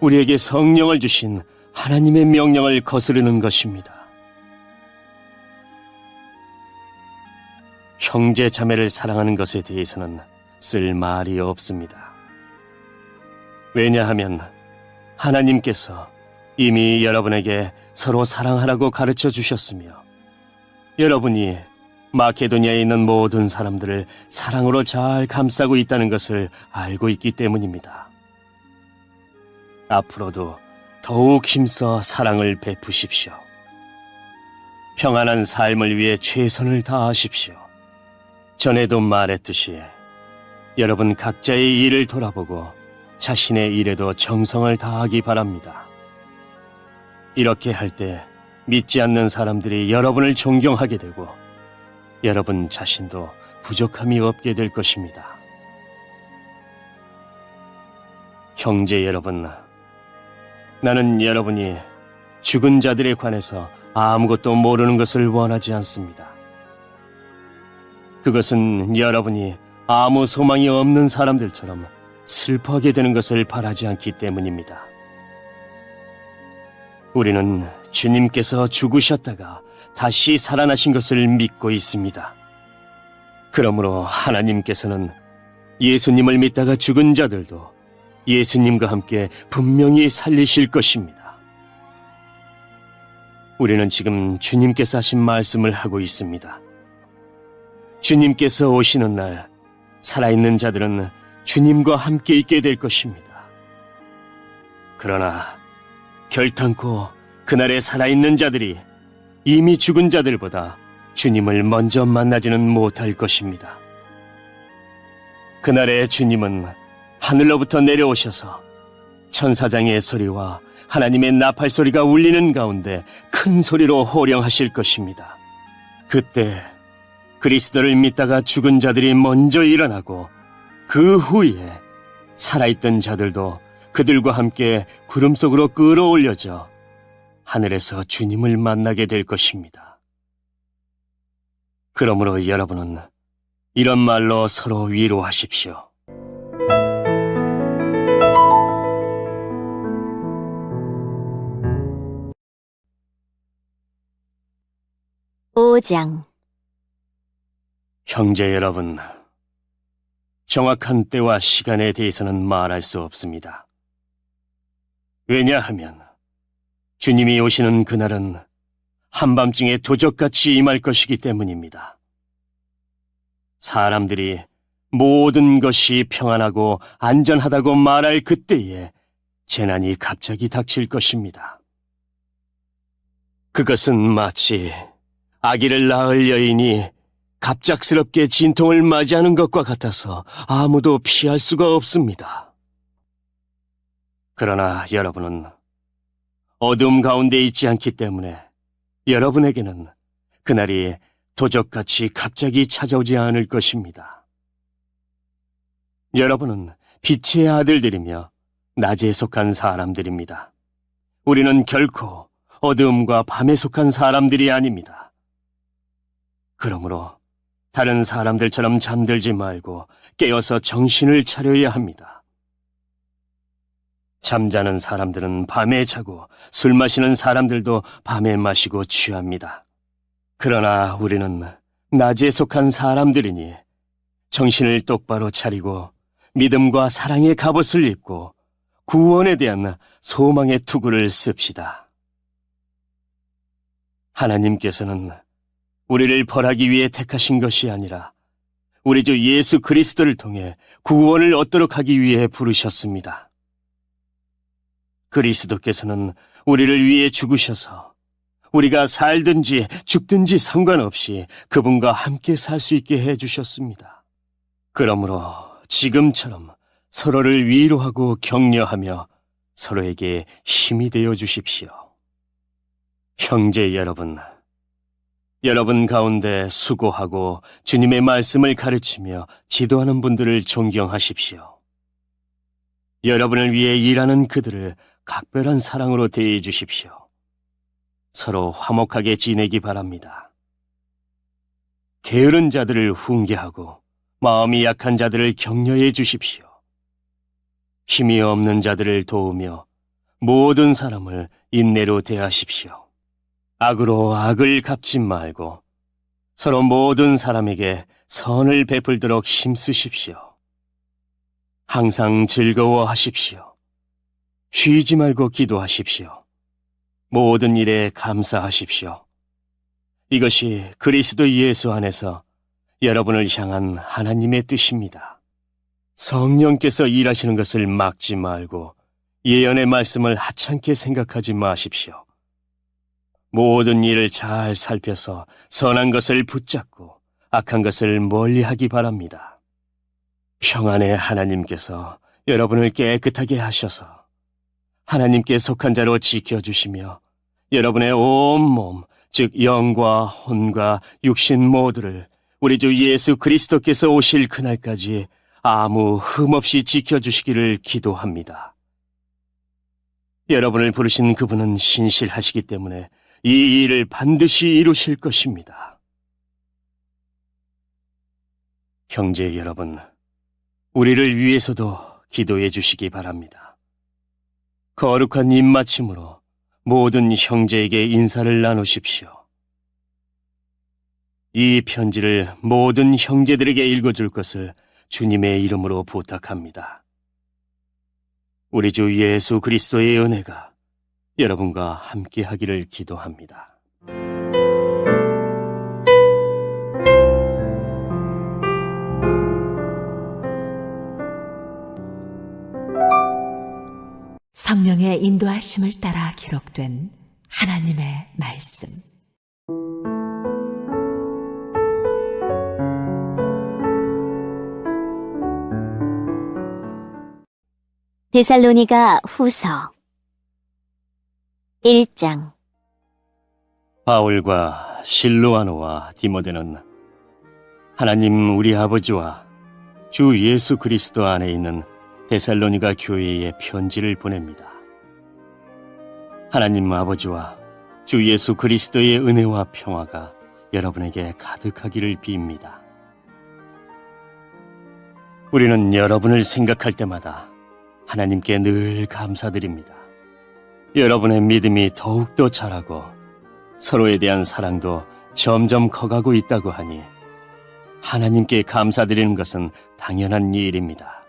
우리에게 성령을 주신 하나님의 명령을 거스르는 것입니다. 형제 자매를 사랑하는 것에 대해서는 쓸 말이 없습니다. 왜냐하면 하나님께서 이미 여러분에게 서로 사랑하라고 가르쳐 주셨으며 여러분이 마케도니아에 있는 모든 사람들을 사랑으로 잘 감싸고 있다는 것을 알고 있기 때문입니다. 앞으로도 더욱 힘써 사랑을 베푸십시오. 평안한 삶을 위해 최선을 다하십시오. 전에도 말했듯이 여러분 각자의 일을 돌아보고 자신의 일에도 정성을 다하기 바랍니다. 이렇게 할 때 믿지 않는 사람들이 여러분을 존경하게 되고 여러분 자신도 부족함이 없게 될 것입니다. 형제 여러분, 나는 여러분이 죽은 자들에 관해서 아무것도 모르는 것을 원하지 않습니다. 그것은 여러분이 아무 소망이 없는 사람들처럼 슬퍼하게 되는 것을 바라지 않기 때문입니다. 우리는 주님께서 죽으셨다가 다시 살아나신 것을 믿고 있습니다. 그러므로 하나님께서는 예수님을 믿다가 죽은 자들도 예수님과 함께 분명히 살리실 것입니다. 우리는 지금 주님께서 하신 말씀을 하고 있습니다. 주님께서 오시는 날 살아있는 자들은 주님과 함께 있게 될 것입니다. 그러나 결탄코 그날에 살아있는 자들이 이미 죽은 자들보다 주님을 먼저 만나지는 못할 것입니다. 그날에 주님은 하늘로부터 내려오셔서 천사장의 소리와 하나님의 나팔 소리가 울리는 가운데 큰 소리로 호령하실 것입니다. 그때 그리스도를 믿다가 죽은 자들이 먼저 일어나고 그 후에 살아있던 자들도 그들과 함께 구름 속으로 끌어올려져 하늘에서 주님을 만나게 될 것입니다. 그러므로 여러분은 이런 말로 서로 위로하십시오. (5장) 형제 여러분, 정확한 때와 시간에 대해서는 말할 수 없습니다. 왜냐하면 주님이 오시는 그날은 한밤중에 도적같이 임할 것이기 때문입니다. 사람들이 모든 것이 평안하고 안전하다고 말할 그때에 재난이 갑자기 닥칠 것입니다. 그것은 마치 아기를 낳을 여인이 갑작스럽게 진통을 맞이하는 것과 같아서 아무도 피할 수가 없습니다. 그러나 여러분은 어둠 가운데 있지 않기 때문에 여러분에게는 그날이 도적같이 갑자기 찾아오지 않을 것입니다. 여러분은 빛의 아들들이며 낮에 속한 사람들입니다. 우리는 결코 어두움과 밤에 속한 사람들이 아닙니다. 그러므로 다른 사람들처럼 잠들지 말고 깨어서 정신을 차려야 합니다. 잠자는 사람들은 밤에 자고 술 마시는 사람들도 밤에 마시고 취합니다. 그러나 우리는 낮에 속한 사람들이니 정신을 똑바로 차리고 믿음과 사랑의 갑옷을 입고 구원에 대한 소망의 투구를 씁시다. 하나님께서는 우리를 벌하기 위해 택하신 것이 아니라 우리 주 예수 그리스도를 통해 구원을 얻도록 하기 위해 부르셨습니다. 그리스도께서는 우리를 위해 죽으셔서 우리가 살든지 죽든지 상관없이 그분과 함께 살 수 있게 해주셨습니다. 그러므로 지금처럼 서로를 위로하고 격려하며 서로에게 힘이 되어 주십시오. 형제 여러분, 여러분 가운데 수고하고 주님의 말씀을 가르치며 지도하는 분들을 존경하십시오. 여러분을 위해 일하는 그들을 각별한 사랑으로 대해 주십시오. 서로 화목하게 지내기 바랍니다. 게으른 자들을 훈계하고 마음이 약한 자들을 격려해 주십시오. 힘이 없는 자들을 도우며 모든 사람을 인내로 대하십시오. 악으로 악을 갚지 말고 서로 모든 사람에게 선을 베풀도록 힘쓰십시오. 항상 즐거워하십시오. 쉬지 말고 기도하십시오. 모든 일에 감사하십시오. 이것이 그리스도 예수 안에서 여러분을 향한 하나님의 뜻입니다. 성령께서 일하시는 것을 막지 말고 예언의 말씀을 하찮게 생각하지 마십시오. 모든 일을 잘 살펴서 선한 것을 붙잡고 악한 것을 멀리하기 바랍니다. 평안의 하나님께서 여러분을 깨끗하게 하셔서 하나님께 속한 자로 지켜주시며 여러분의 온 몸, 즉 영과 혼과 육신 모두를 우리 주 예수 그리스도께서 오실 그날까지 아무 흠 없이 지켜주시기를 기도합니다. 여러분을 부르신 그분은 신실하시기 때문에 이 일을 반드시 이루실 것입니다. 형제 여러분, 우리를 위해서도 기도해 주시기 바랍니다. 거룩한 입맞춤으로 모든 형제에게 인사를 나누십시오. 이 편지를 모든 형제들에게 읽어줄 것을 주님의 이름으로 부탁합니다. 우리 주 예수 그리스도의 은혜가 여러분과 함께 하기를 기도합니다. 성령의 인도하심을 따라 기록된 하나님의 말씀. 데살로니가 후서 1장. 바울과 실로아노와 디모데는 하나님 우리 아버지와 주 예수 그리스도 안에 있는 데살로니가 교회에 편지를 보냅니다. 하나님 아버지와 주 예수 그리스도의 은혜와 평화가 여러분에게 가득하기를 빕니다. 우리는 여러분을 생각할 때마다 하나님께 늘 감사드립니다. 여러분의 믿음이 더욱더 자라고 서로에 대한 사랑도 점점 커가고 있다고 하니 하나님께 감사드리는 것은 당연한 일입니다.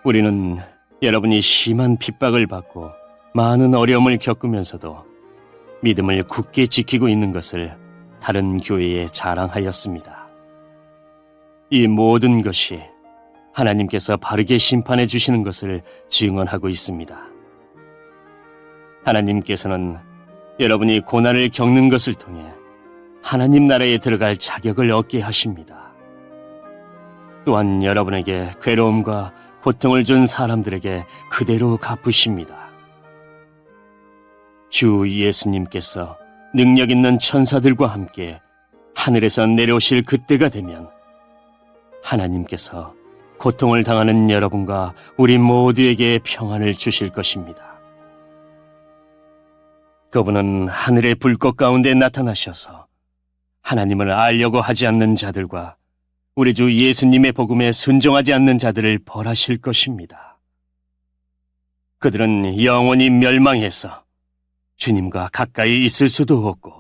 우리는 여러분이 심한 핍박을 받고 많은 어려움을 겪으면서도 믿음을 굳게 지키고 있는 것을 다른 교회에 자랑하였습니다. 이 모든 것이 하나님께서 바르게 심판해 주시는 것을 증언하고 있습니다. 하나님께서는 여러분이 고난을 겪는 것을 통해 하나님 나라에 들어갈 자격을 얻게 하십니다. 또한 여러분에게 괴로움과 고통을 준 사람들에게 그대로 갚으십니다. 주 예수님께서 능력 있는 천사들과 함께 하늘에서 내려오실 그때가 되면 하나님께서 고통을 당하는 여러분과 우리 모두에게 평안을 주실 것입니다. 그분은 하늘의 불꽃 가운데 나타나셔서 하나님을 알려고 하지 않는 자들과 우리 주 예수님의 복음에 순종하지 않는 자들을 벌하실 것입니다. 그들은 영원히 멸망해서 주님과 가까이 있을 수도 없고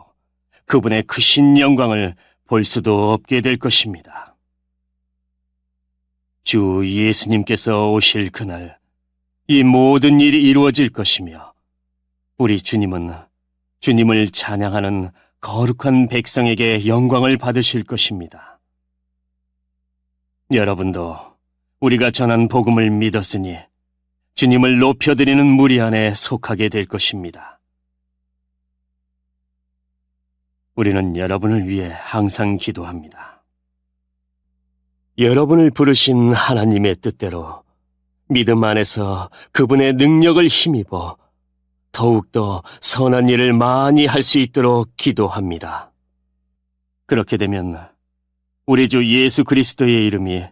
그분의 크신 영광을 볼 수도 없게 될 것입니다. 주 예수님께서 오실 그날 이 모든 일이 이루어질 것이며 우리 주님은 주님을 찬양하는 거룩한 백성에게 영광을 받으실 것입니다. 여러분도 우리가 전한 복음을 믿었으니 주님을 높여드리는 무리 안에 속하게 될 것입니다. 우리는 여러분을 위해 항상 기도합니다. 여러분을 부르신 하나님의 뜻대로 믿음 안에서 그분의 능력을 힘입어 더욱더 선한 일을 많이 할 수 있도록 기도합니다. 그렇게 되면 우리 주 예수 그리스도의 이름이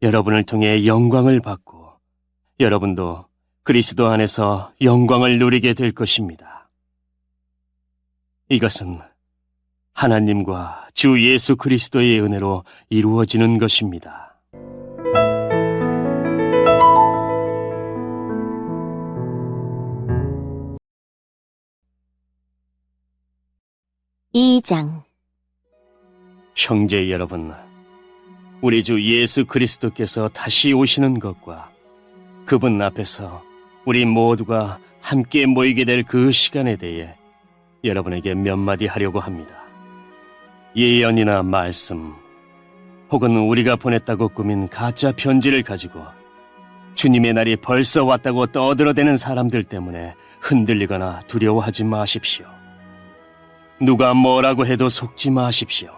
여러분을 통해 영광을 받고 여러분도 그리스도 안에서 영광을 누리게 될 것입니다. 이것은 하나님과 주 예수 그리스도의 은혜로 이루어지는 것입니다. 2장. 형제 여러분, 우리 주 예수 그리스도께서 다시 오시는 것과 그분 앞에서 우리 모두가 함께 모이게 될 그 시간에 대해 여러분에게 몇 마디 하려고 합니다. 예언이나 말씀, 혹은 우리가 보냈다고 꾸민 가짜 편지를 가지고 주님의 날이 벌써 왔다고 떠들어대는 사람들 때문에 흔들리거나 두려워하지 마십시오. 누가 뭐라고 해도 속지 마십시오.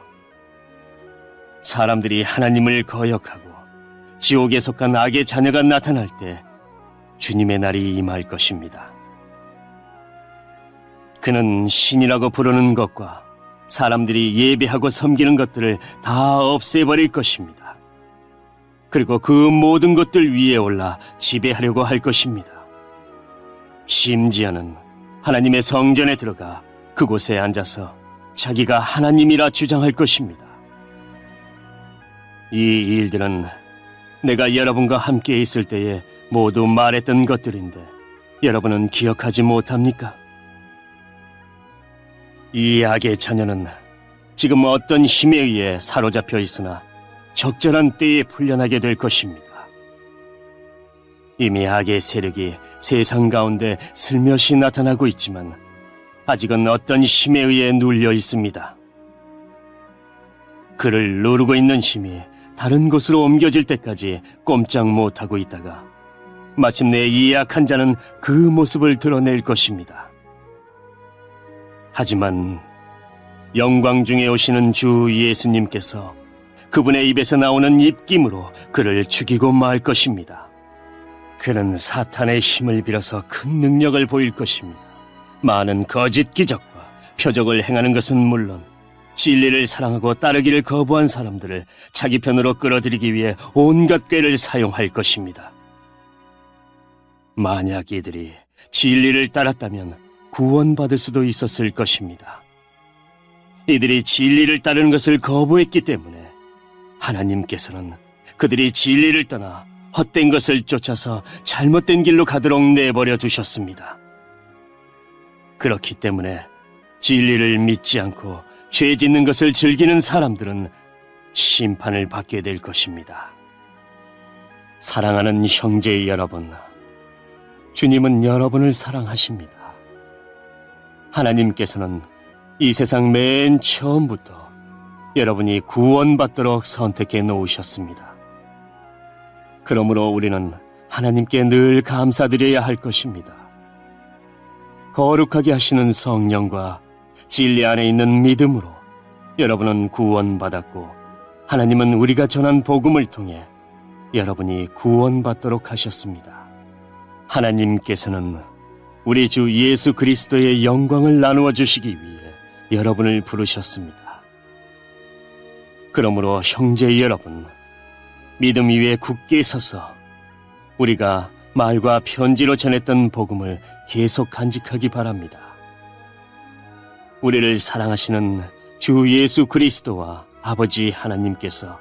사람들이 하나님을 거역하고 지옥에 속한 악의 자녀가 나타날 때 주님의 날이 임할 것입니다. 그는 신이라고 부르는 것과 사람들이 예배하고 섬기는 것들을 다 없애버릴 것입니다. 그리고 그 모든 것들 위에 올라 지배하려고 할 것입니다. 심지어는 하나님의 성전에 들어가 그곳에 앉아서 자기가 하나님이라 주장할 것입니다. 이 일들은 내가 여러분과 함께 있을 때에 모두 말했던 것들인데 여러분은 기억하지 못합니까? 이 악의 자녀는 지금 어떤 힘에 의해 사로잡혀 있으나 적절한 때에 풀려나게 될 것입니다. 이미 악의 세력이 세상 가운데 슬며시 나타나고 있지만 아직은 어떤 힘에 의해 눌려 있습니다. 그를 누르고 있는 힘이 다른 곳으로 옮겨질 때까지 꼼짝 못하고 있다가 마침내 이 약한 자는 그 모습을 드러낼 것입니다. 하지만 영광 중에 오시는 주 예수님께서 그분의 입에서 나오는 입김으로 그를 죽이고 말 것입니다. 그는 사탄의 힘을 빌어서 큰 능력을 보일 것입니다. 많은 거짓 기적과 표적을 행하는 것은 물론 진리를 사랑하고 따르기를 거부한 사람들을 자기 편으로 끌어들이기 위해 온갖 꾀를 사용할 것입니다. 만약 이들이 진리를 따랐다면 구원받을 수도 있었을 것입니다. 이들이 진리를 따르는 것을 거부했기 때문에 하나님께서는 그들이 진리를 떠나 헛된 것을 쫓아서 잘못된 길로 가도록 내버려 두셨습니다. 그렇기 때문에 진리를 믿지 않고 죄 짓는 것을 즐기는 사람들은 심판을 받게 될 것입니다. 사랑하는 형제 여러분, 주님은 여러분을 사랑하십니다. 하나님께서는 이 세상 맨 처음부터 여러분이 구원받도록 선택해 놓으셨습니다. 그러므로 우리는 하나님께 늘 감사드려야 할 것입니다. 거룩하게 하시는 성령과 진리 안에 있는 믿음으로 여러분은 구원받았고 하나님은 우리가 전한 복음을 통해 여러분이 구원받도록 하셨습니다. 하나님께서는 우리 주 예수 그리스도의 영광을 나누어 주시기 위해 여러분을 부르셨습니다. 그러므로 형제 여러분, 믿음 위에 굳게 서서 우리가 말과 편지로 전했던 복음을 계속 간직하기 바랍니다. 우리를 사랑하시는 주 예수 그리스도와 아버지 하나님께서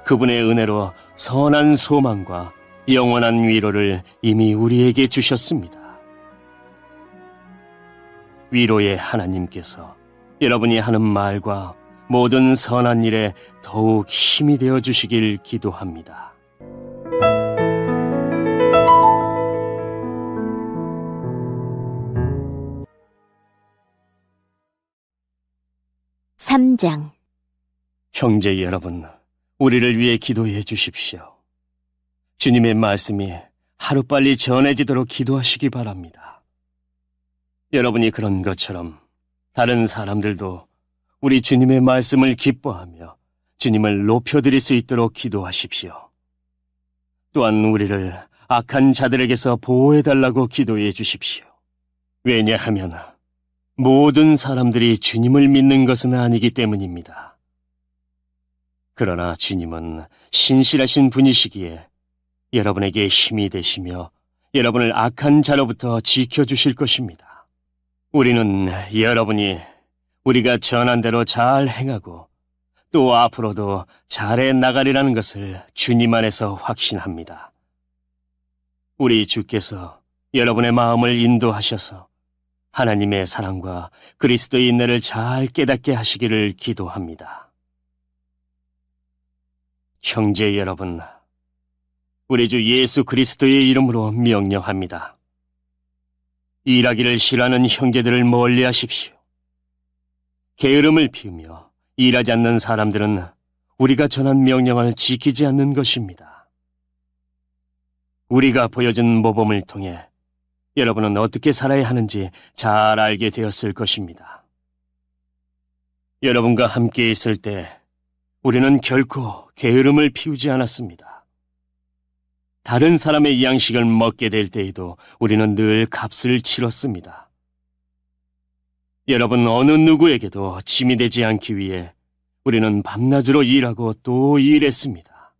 그분의 은혜로 선한 소망과 영원한 위로를 이미 우리에게 주셨습니다. 위로의 하나님께서 여러분이 하는 말과 모든 선한 일에 더욱 힘이 되어 주시길 기도합니다. (3장) 형제 여러분, 우리를 위해 기도해 주십시오. 주님의 말씀이 하루빨리 전해지도록 기도하시기 바랍니다. 여러분이 그런 것처럼 다른 사람들도 우리 주님의 말씀을 기뻐하며 주님을 높여드릴 수 있도록 기도하십시오. 또한 우리를 악한 자들에게서 보호해달라고 기도해 주십시오. 왜냐하면 모든 사람들이 주님을 믿는 것은 아니기 때문입니다. 그러나 주님은 신실하신 분이시기에 여러분에게 힘이 되시며 여러분을 악한 자로부터 지켜주실 것입니다. 우리는 여러분이 우리가 전한 대로 잘 행하고 또 앞으로도 잘해 나가리라는 것을 주님 안에서 확신합니다. 우리 주께서 여러분의 마음을 인도하셔서 하나님의 사랑과 그리스도의 인내를 잘 깨닫게 하시기를 기도합니다. 형제 여러분, 우리 주 예수 그리스도의 이름으로 명령합니다. 일하기를 싫어하는 형제들을 멀리하십시오. 게으름을 피우며 일하지 않는 사람들은 우리가 전한 명령을 지키지 않는 것입니다. 우리가 보여준 모범을 통해 여러분은 어떻게 살아야 하는지 잘 알게 되었을 것입니다. 여러분과 함께 있을 때 우리는 결코 게으름을 피우지 않았습니다. 다른 사람의 양식을 먹게 될 때에도 우리는 늘 값을 치렀습니다. 여러분 어느 누구에게도 짐이 되지 않기 위해 우리는 밤낮으로 일하고 또 일했습니다.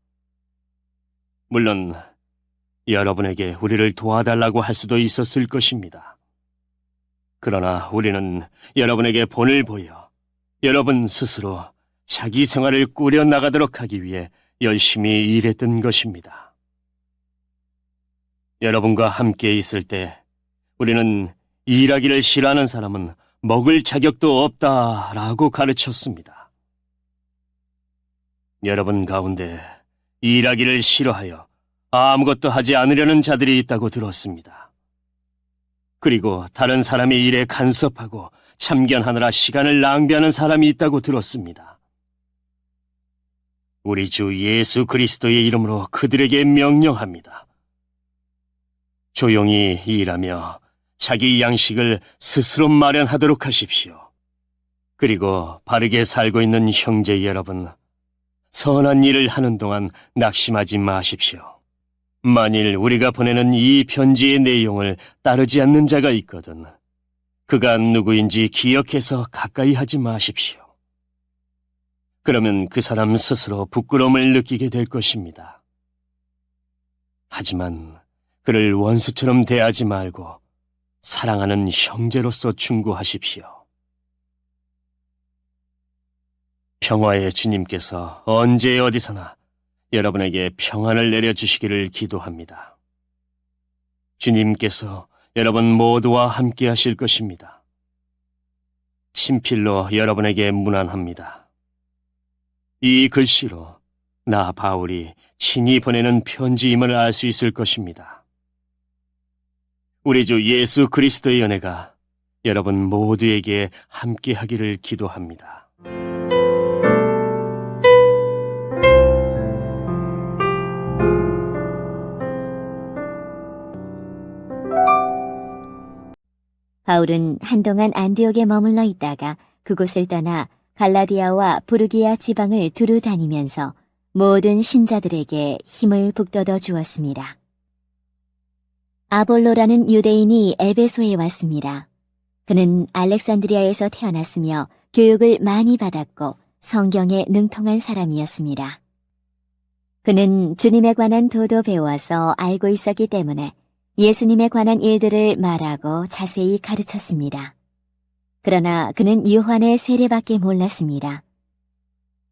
물론 여러분에게 우리를 도와달라고 할 수도 있었을 것입니다. 그러나 우리는 여러분에게 본을 보여 여러분 스스로 자기 생활을 꾸려나가도록 하기 위해 열심히 일했던 것입니다. 여러분과 함께 있을 때 우리는 일하기를 싫어하는 사람은 먹을 자격도 없다라고 가르쳤습니다. 여러분 가운데 일하기를 싫어하여 아무것도 하지 않으려는 자들이 있다고 들었습니다. 그리고 다른 사람의 일에 간섭하고 참견하느라 시간을 낭비하는 사람이 있다고 들었습니다. 우리 주 예수 그리스도의 이름으로 그들에게 명령합니다. 조용히 일하며 자기 양식을 스스로 마련하도록 하십시오. 그리고 바르게 살고 있는 형제 여러분, 선한 일을 하는 동안 낙심하지 마십시오. 만일 우리가 보내는 이 편지의 내용을 따르지 않는 자가 있거든 그가 누구인지 기억해서 가까이 하지 마십시오. 그러면 그 사람 스스로 부끄러움을 느끼게 될 것입니다. 하지만 그를 원수처럼 대하지 말고 사랑하는 형제로서 충고하십시오. 평화의 주님께서 언제 어디서나 여러분에게 평안을 내려주시기를 기도합니다. 주님께서 여러분 모두와 함께 하실 것입니다. 친필로 여러분에게 문안합니다. 이 글씨로 나 바울이 친히 보내는 편지임을 알 수 있을 것입니다. 우리 주 예수 그리스도의 은혜가 여러분 모두에게 함께 하기를 기도합니다. 바울은 한동안 안디옥에 머물러 있다가 그곳을 떠나 갈라디아와 부르기아 지방을 두루 다니면서 모든 신자들에게 힘을 북돋워 주었습니다. 아볼로라는 유대인이 에베소에 왔습니다. 그는 알렉산드리아에서 태어났으며 교육을 많이 받았고 성경에 능통한 사람이었습니다. 그는 주님에 관한 도도 배워서 알고 있었기 때문에 예수님에 관한 일들을 말하고 자세히 가르쳤습니다. 그러나 그는 요한의 세례밖에 몰랐습니다.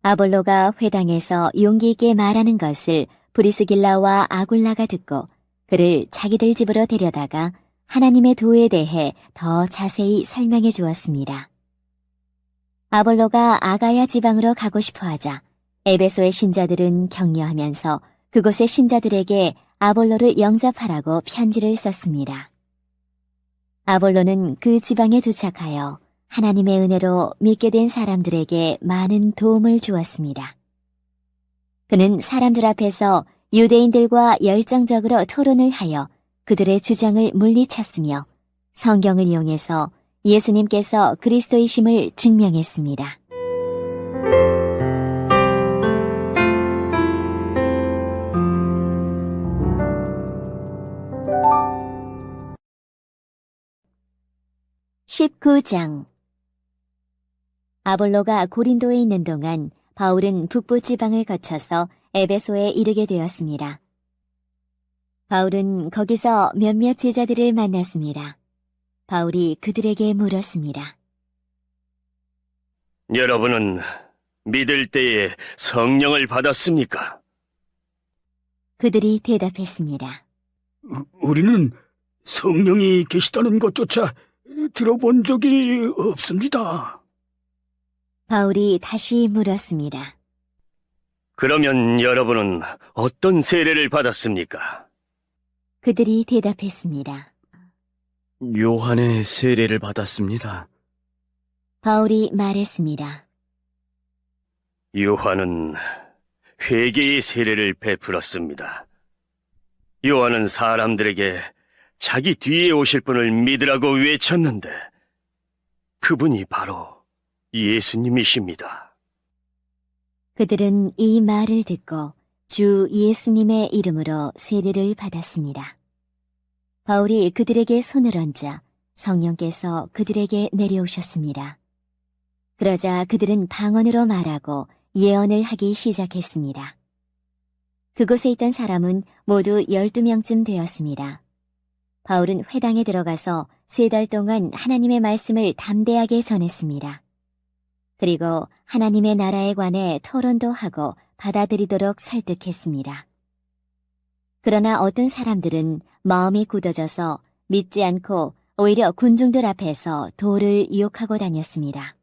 아볼로가 회당에서 용기 있게 말하는 것을 브리스길라와 아굴라가 듣고 그를 자기들 집으로 데려다가 하나님의 도에 대해 더 자세히 설명해 주었습니다. 아볼로가 아가야 지방으로 가고 싶어 하자 에베소의 신자들은 격려하면서 그곳의 신자들에게 아볼로를 영접하라고 편지를 썼습니다. 아볼로는 그 지방에 도착하여 하나님의 은혜로 믿게 된 사람들에게 많은 도움을 주었습니다. 그는 사람들 앞에서 유대인들과 열정적으로 토론을 하여 그들의 주장을 물리쳤으며 성경을 이용해서 예수님께서 그리스도이심을 증명했습니다. (19장) 아볼로가 고린도에 있는 동안 바울은 북부 지방을 거쳐서 에베소에 이르게 되었습니다. 바울은 거기서 몇몇 제자들을 만났습니다. 바울이 그들에게 물었습니다. 여러분은 믿을 때에 성령을 받았습니까? 그들이 대답했습니다. 우리는 성령이 계시다는 것조차 들어본 적이 없습니다. 바울이 다시 물었습니다. 그러면 여러분은 어떤 세례를 받았습니까? 그들이 대답했습니다. 요한의 세례를 받았습니다. 바울이 말했습니다. 요한은 회개의 세례를 베풀었습니다. 요한은 사람들에게 자기 뒤에 오실 분을 믿으라고 외쳤는데 그분이 바로 예수님이십니다. 그들은 이 말을 듣고 주 예수님의 이름으로 세례를 받았습니다. 바울이 그들에게 손을 얹자 성령께서 그들에게 내려오셨습니다. 그러자 그들은 방언으로 말하고 예언을 하기 시작했습니다. 그곳에 있던 사람은 모두 12명쯤 되었습니다. 바울은 회당에 들어가서 3달 동안 하나님의 말씀을 담대하게 전했습니다. 그리고 하나님의 나라에 관해 토론도 하고 받아들이도록 설득했습니다. 그러나 어떤 사람들은 마음이 굳어져서 믿지 않고 오히려 군중들 앞에서 도를 유혹하고 다녔습니다.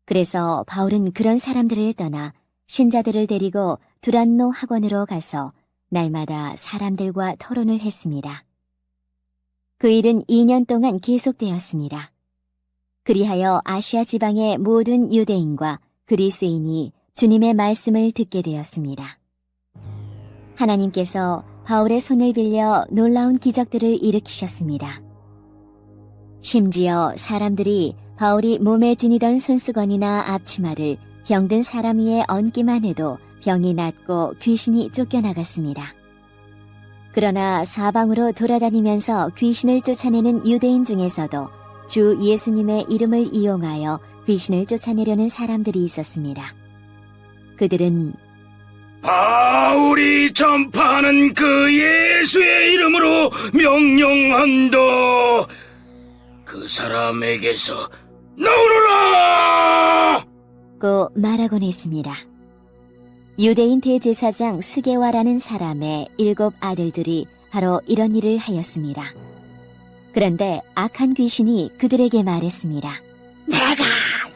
그래서 바울은 그런 사람들을 떠나 신자들을 데리고 두란노 학원으로 가서 날마다 사람들과 토론을 했습니다. 그 일은 2년 동안 계속되었습니다. 그리하여 아시아 지방의 모든 유대인과 그리스인이 주님의 말씀을 듣게 되었습니다. 하나님께서 바울의 손을 빌려 놀라운 기적들을 일으키셨습니다. 심지어 사람들이 바울이 몸에 지니던 손수건이나 앞치마를 병든 사람 위에 얹기만 해도 병이 낫고 귀신이 쫓겨나갔습니다. 그러나 사방으로 돌아다니면서 귀신을 쫓아내는 유대인 중에서도 주 예수님의 이름을 이용하여 귀신을 쫓아내려는 사람들이 있었습니다. 그들은 바울이 전파하는 그 예수의 이름으로 명령한다. 그 사람에게서 나오너라! 고 말하곤 했습니다. 유대인 대제사장 스게와라는 사람의 7 아들들이 바로 이런 일을 하였습니다. 그런데 악한 귀신이 그들에게 말했습니다. 내가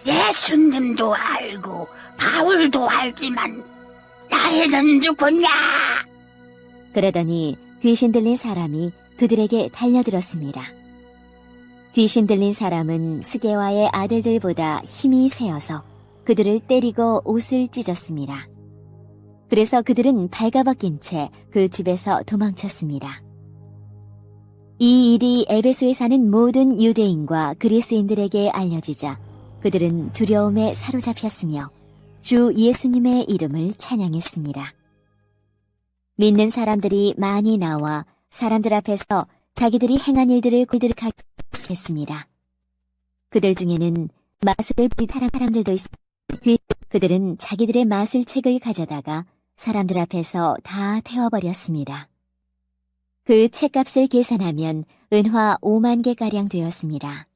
예수님도 알고 바울도 알지만 나이는 누구냐? 그러더니 귀신 들린 사람이 그들에게 달려들었습니다. 귀신 들린 사람은 스게와의 아들들보다 힘이 세어서 그들을 때리고 옷을 찢었습니다. 그래서 그들은 발가벗긴 채 그 집에서 도망쳤습니다. 이 일이 에베소에 사는 모든 유대인과 그리스인들에게 알려지자 그들은 두려움에 사로잡혔으며 주 예수님의 이름을 찬양했습니다. 믿는 사람들이 많이 나와 사람들 앞에서 자기들이 행한 일들을 고들하겠습니다. 그들 중에는 마술을 부리는 사람들도 있었고 그들은 자기들의 마술책을 가져다가 사람들 앞에서 다 태워버렸습니다. 그 책값을 계산하면 은화 5만 개가량 되었습니다.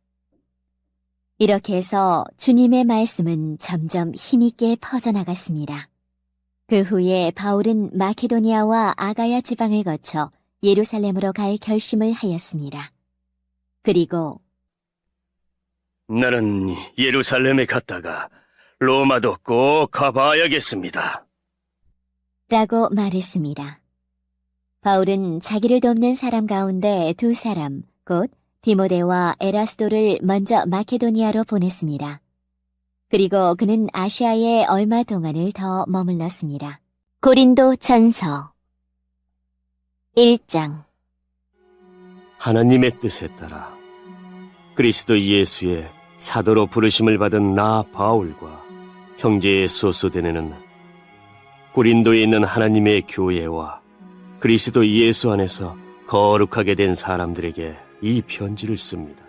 이렇게 해서 주님의 말씀은 점점 힘있게 퍼져나갔습니다. 그 후에 바울은 마케도니아와 아가야 지방을 거쳐 예루살렘으로 갈 결심을 하였습니다. 그리고 나는 예루살렘에 갔다가 로마도 꼭 가봐야겠습니다. 라고 말했습니다. 바울은 자기를 돕는 사람 가운데 두 사람, 곧 디모데와 에라스도를 먼저 마케도니아로 보냈습니다. 그리고 그는 아시아에 얼마 동안을 더 머물렀습니다. 고린도 전서 1장. 하나님의 뜻에 따라 그리스도 예수의 사도로 부르심을 받은 나 바울과 형제의 소수되는 고린도에 있는 하나님의 교회와 그리스도 예수 안에서 거룩하게 된 사람들에게 이 편지를 씁니다.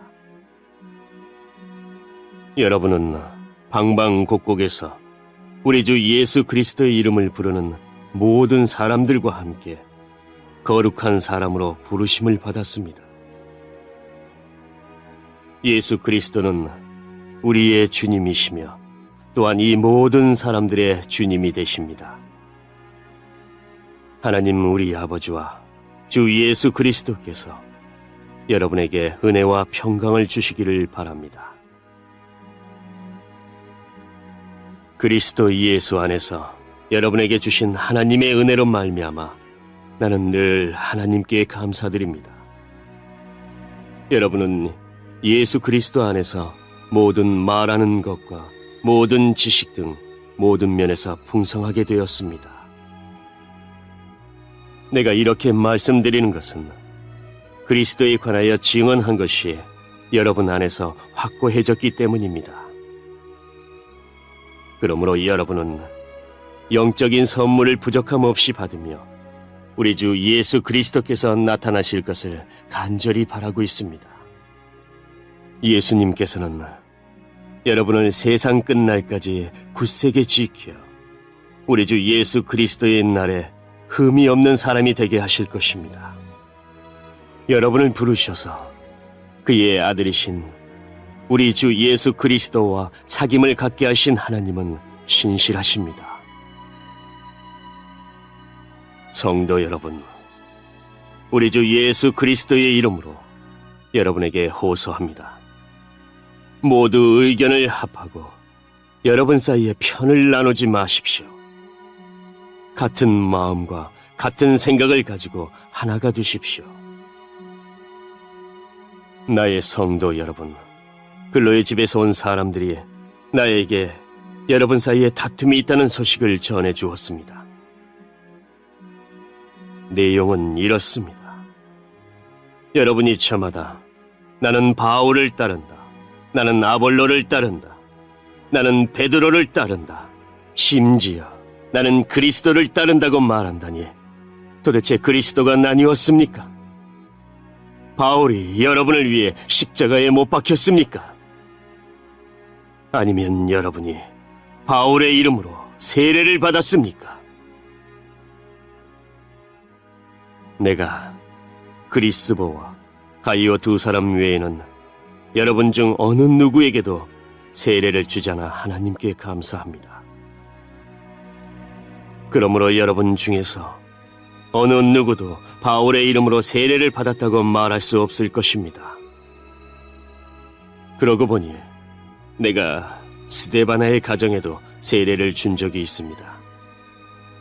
여러분은 방방곡곡에서 우리 주 예수 그리스도의 이름을 부르는 모든 사람들과 함께 거룩한 사람으로 부르심을 받았습니다. 예수 그리스도는 우리의 주님이시며 또한 이 모든 사람들의 주님이 되십니다. 하나님 우리 아버지와 주 예수 그리스도께서 여러분에게 은혜와 평강을 주시기를 바랍니다. 그리스도 예수 안에서 여러분에게 주신 하나님의 은혜로 말미암아 나는 늘 하나님께 감사드립니다. 여러분은 예수 그리스도 안에서 모든 말하는 것과 모든 지식 등 모든 면에서 풍성하게 되었습니다. 내가 이렇게 말씀드리는 것은 그리스도에 관하여 증언한 것이 여러분 안에서 확고해졌기 때문입니다. 그러므로 여러분은 영적인 선물을 부족함 없이 받으며 우리 주 예수 그리스도께서 나타나실 것을 간절히 바라고 있습니다. 예수님께서는 여러분을 세상 끝날까지 굳세게 지켜 우리 주 예수 그리스도의 날에 흠이 없는 사람이 되게 하실 것입니다. 여러분을 부르셔서 그의 아들이신 우리 주 예수 그리스도와 사귐을 갖게 하신 하나님은 신실하십니다. 성도 여러분, 우리 주 예수 그리스도의 이름으로 여러분에게 호소합니다. 모두 의견을 합하고 여러분 사이에 편을 나누지 마십시오. 같은 마음과 같은 생각을 가지고 하나가 되십시오. 나의 성도 여러분, 글로의 집에서 온 사람들이 나에게 여러분 사이에 다툼이 있다는 소식을 전해 주었습니다. 내용은 이렇습니다. 여러분이 저마다 나는 바울을 따른다. 나는 아볼로를 따른다. 나는 베드로를 따른다. 심지어 나는 그리스도를 따른다고 말한다니 도대체 그리스도가 나뉘었습니까? 바울이 여러분을 위해 십자가에 못 박혔습니까? 아니면 여러분이 바울의 이름으로 세례를 받았습니까? 내가 그리스보와 가이오 두 사람 외에는 여러분 중 어느 누구에게도 세례를 주지 않아 하나님께 감사합니다. 그러므로 여러분 중에서 어느 누구도 바울의 이름으로 세례를 받았다고 말할 수 없을 것입니다. 그러고 보니 내가 스데바나의 가정에도 세례를 준 적이 있습니다.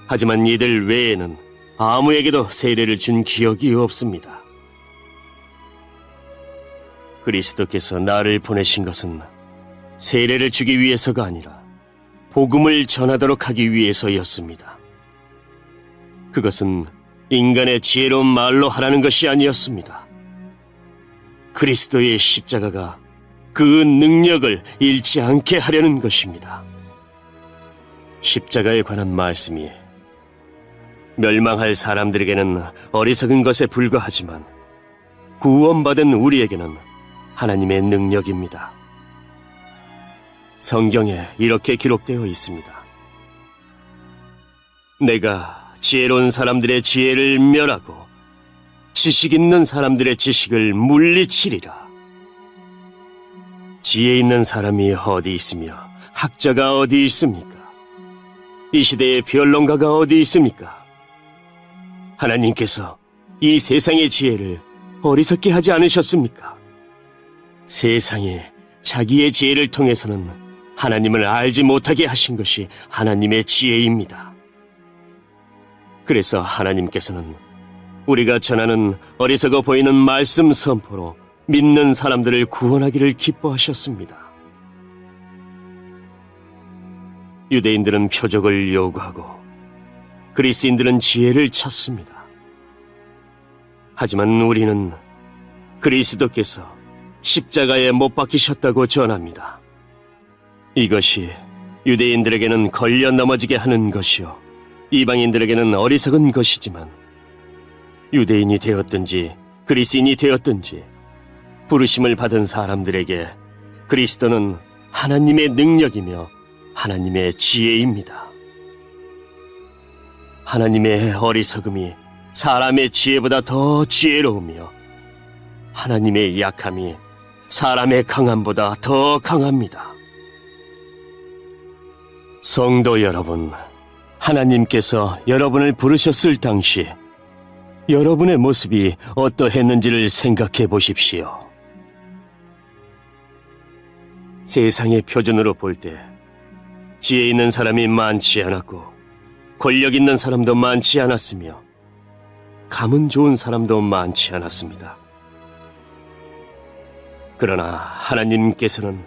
하지만 이들 외에는 아무에게도 세례를 준 기억이 없습니다. 그리스도께서 나를 보내신 것은 세례를 주기 위해서가 아니라 복음을 전하도록 하기 위해서였습니다. 그것은 인간의 지혜로운 말로 하라는 것이 아니었습니다. 그리스도의 십자가가 그 능력을 잃지 않게 하려는 것입니다. 십자가에 관한 말씀이 멸망할 사람들에게는 어리석은 것에 불과하지만 구원받은 우리에게는 하나님의 능력입니다. 성경에 이렇게 기록되어 있습니다. 내가 지혜로운 사람들의 지혜를 멸하고 지식 있는 사람들의 지식을 물리치리라. 지혜 있는 사람이 어디 있으며 학자가 어디 있습니까? 이 시대의 변론가가 어디 있습니까? 하나님께서 이 세상의 지혜를 어리석게 하지 않으셨습니까? 세상에 자기의 지혜를 통해서는 하나님을 알지 못하게 하신 것이 하나님의 지혜입니다. 그래서 하나님께서는 우리가 전하는 어리석어 보이는 말씀 선포로 믿는 사람들을 구원하기를 기뻐하셨습니다. 유대인들은 표적을 요구하고 그리스인들은 지혜를 찾습니다. 하지만 우리는 그리스도께서 십자가에 못 박히셨다고 전합니다. 이것이 유대인들에게는 걸려 넘어지게 하는 것이요 이방인들에게는 어리석은 것이지만 유대인이 되었든지 그리스인이 되었든지 부르심을 받은 사람들에게 그리스도는 하나님의 능력이며 하나님의 지혜입니다. 하나님의 어리석음이 사람의 지혜보다 더 지혜로우며 하나님의 약함이 사람의 강함보다 더 강합니다. 성도 여러분, 하나님께서 여러분을 부르셨을 당시 여러분의 모습이 어떠했는지를 생각해 보십시오. 세상의 표준으로 볼 때 지혜 있는 사람이 많지 않았고 권력 있는 사람도 많지 않았으며 감은 좋은 사람도 많지 않았습니다. 그러나 하나님께서는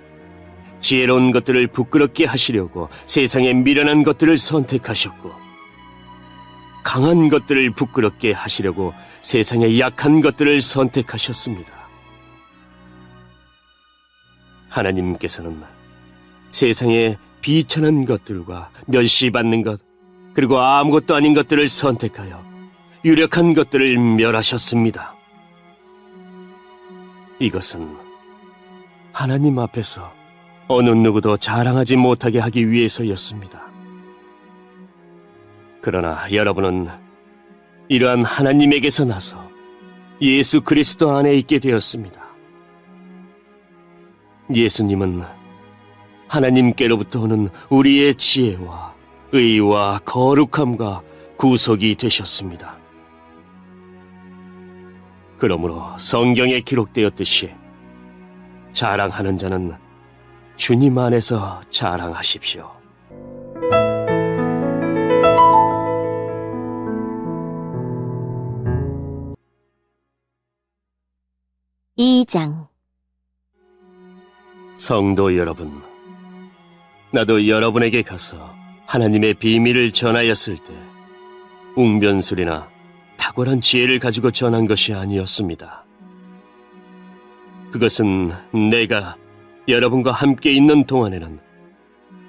지혜로운 것들을 부끄럽게 하시려고 세상의 미련한 것들을 선택하셨고 강한 것들을 부끄럽게 하시려고 세상의 약한 것들을 선택하셨습니다. 하나님께서는 세상의 비천한 것들과 멸시받는 것 그리고 아무것도 아닌 것들을 선택하여 유력한 것들을 멸하셨습니다. 이것은 하나님 앞에서 어느 누구도 자랑하지 못하게 하기 위해서였습니다. 그러나 여러분은 이러한 하나님에게서 나서 예수 그리스도 안에 있게 되었습니다. 예수님은 하나님께로부터 오는 우리의 지혜와 의와 거룩함과 구속이 되셨습니다. 그러므로 성경에 기록되었듯이 자랑하는 자는 주님 안에서 자랑하십시오. 2장. 성도 여러분, 나도 여러분에게 가서 하나님의 비밀을 전하였을 때 웅변술이나 탁월한 지혜를 가지고 전한 것이 아니었습니다. 그것은 내가 여러분과 함께 있는 동안에는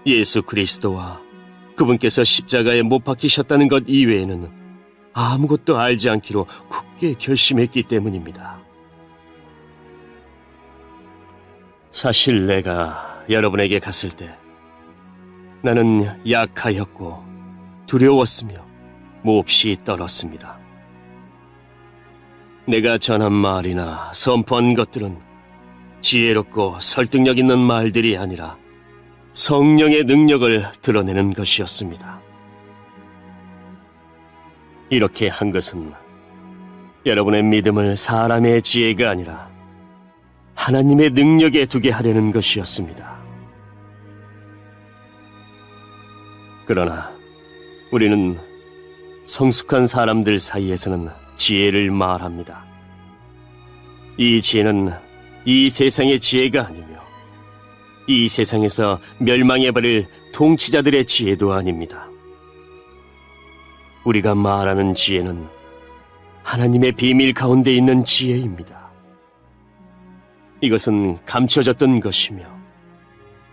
예수 그리스도와 그분께서 십자가에 못 박히셨다는 것 이외에는 아무것도 알지 않기로 굳게 결심했기 때문입니다. 사실 내가 여러분에게 갔을 때 나는 약하였고 두려웠으며 몹시 떨었습니다. 내가 전한 말이나 선포한 것들은 지혜롭고 설득력 있는 말들이 아니라 성령의 능력을 드러내는 것이었습니다. 이렇게 한 것은 여러분의 믿음을 사람의 지혜가 아니라 하나님의 능력에 두게 하려는 것이었습니다. 그러나 우리는 성숙한 사람들 사이에서는 지혜를 말합니다. 이 지혜는 이 세상의 지혜가 아니며 이 세상에서 멸망해버릴 통치자들의 지혜도 아닙니다. 우리가 말하는 지혜는 하나님의 비밀 가운데 있는 지혜입니다. 이것은 감춰졌던 것이며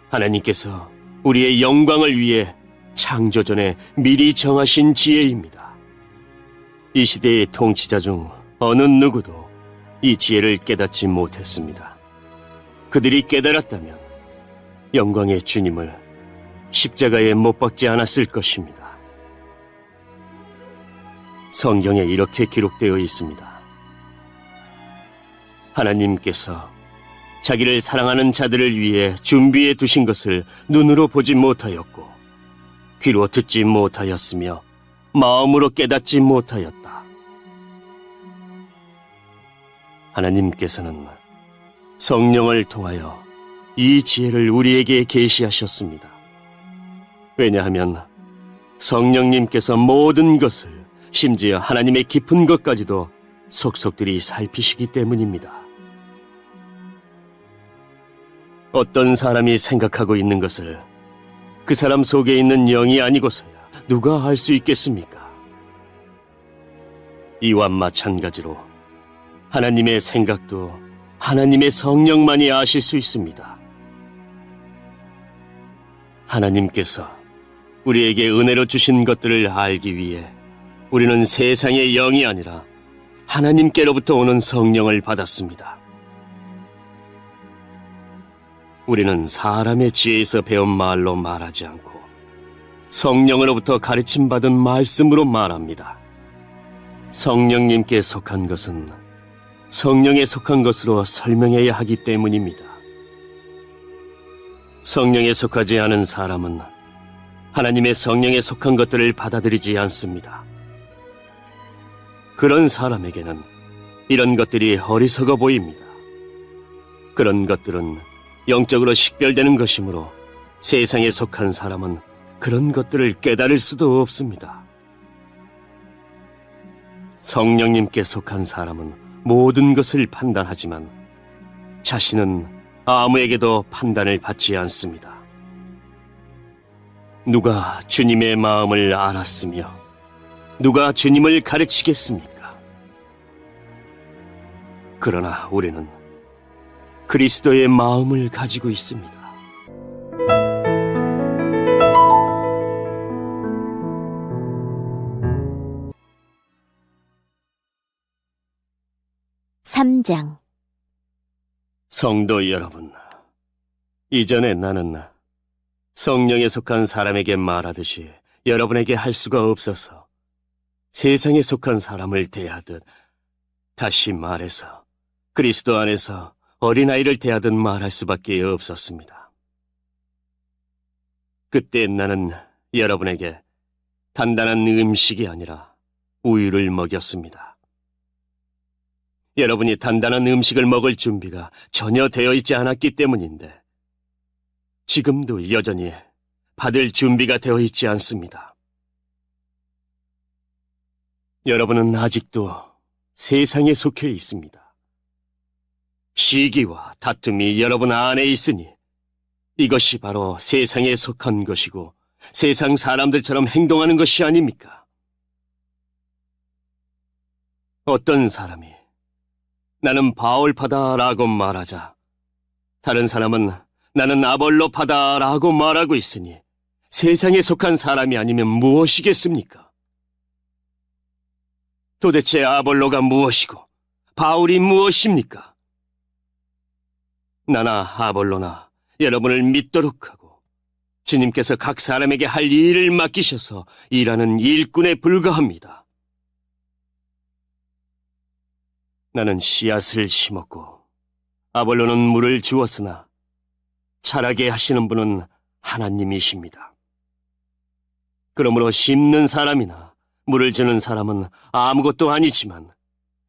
하나님께서 우리의 영광을 위해 창조전에 미리 정하신 지혜입니다. 이 시대의 통치자 중 어느 누구도 이 지혜를 깨닫지 못했습니다. 그들이 깨달았다면 영광의 주님을 십자가에 못 박지 않았을 것입니다. 성경에 이렇게 기록되어 있습니다. 하나님께서 자기를 사랑하는 자들을 위해 준비해 두신 것을 눈으로 보지 못하였고 귀로 듣지 못하였으며 마음으로 깨닫지 못하였다. 하나님께서는 성령을 통하여 이 지혜를 우리에게 계시하셨습니다. 왜냐하면 성령님께서 모든 것을, 심지어 하나님의 깊은 것까지도 속속들이 살피시기 때문입니다. 어떤 사람이 생각하고 있는 것을 그 사람 속에 있는 영이 아니고서야 누가 알 수 있겠습니까? 이와 마찬가지로 하나님의 생각도 하나님의 성령만이 아실 수 있습니다. 하나님께서 우리에게 은혜로 주신 것들을 알기 위해 우리는 세상의 영이 아니라 하나님께로부터 오는 성령을 받았습니다. 우리는 사람의 지혜에서 배운 말로 말하지 않고 성령으로부터 가르침받은 말씀으로 말합니다. 성령님께 속한 것은 성령에 속한 것으로 설명해야 하기 때문입니다. 성령에 속하지 않은 사람은 하나님의 성령에 속한 것들을 받아들이지 않습니다. 그런 사람에게는 이런 것들이 어리석어 보입니다. 그런 것들은 영적으로 식별되는 것이므로 세상에 속한 사람은 그런 것들을 깨달을 수도 없습니다. 성령님께 속한 사람은 모든 것을 판단하지만 자신은 아무에게도 판단을 받지 않습니다. 누가 주님의 마음을 알았으며 누가 주님을 가르치겠습니까? 그러나 우리는 그리스도의 마음을 가지고 있습니다. (3장) 성도 여러분, 이전에 나는 성령에 속한 사람에게 말하듯이 여러분에게 할 수가 없어서 세상에 속한 사람을 대하듯, 다시 말해서 그리스도 안에서 어린아이를 대하듯 말할 수밖에 없었습니다. 그때 나는 여러분에게 단단한 음식이 아니라 우유를 먹였습니다. 여러분이 단단한 음식을 먹을 준비가 전혀 되어 있지 않았기 때문인데 지금도 여전히 받을 준비가 되어 있지 않습니다. 여러분은 아직도 세상에 속해 있습니다. 시기와 다툼이 여러분 안에 있으니 이것이 바로 세상에 속한 것이고 세상 사람들처럼 행동하는 것이 아닙니까? 어떤 사람이 나는 바울파다라고 말하자 다른 사람은 나는 아볼로파다라고 말하고 있으니 세상에 속한 사람이 아니면 무엇이겠습니까? 도대체 아볼로가 무엇이고 바울이 무엇입니까? 나나 아볼로나 여러분을 믿도록 하고 주님께서 각 사람에게 할 일을 맡기셔서 일하는 일꾼에 불과합니다. 나는 씨앗을 심었고 아볼로는 물을 주었으나 자라게 하시는 분은 하나님이십니다. 그러므로 심는 사람이나 물을 주는 사람은 아무것도 아니지만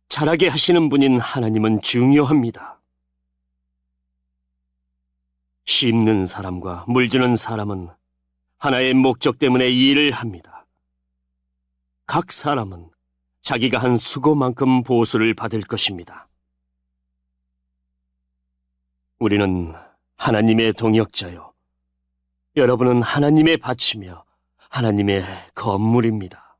자라게 하시는 분인 하나님은 중요합니다. 심는 사람과 물 주는 사람은 하나의 목적 때문에 일을 합니다. 각 사람은 자기가 한 수고만큼 보수를 받을 것입니다. 우리는 하나님의 동역자요. 여러분은 하나님의 밭이며 하나님의 건물입니다.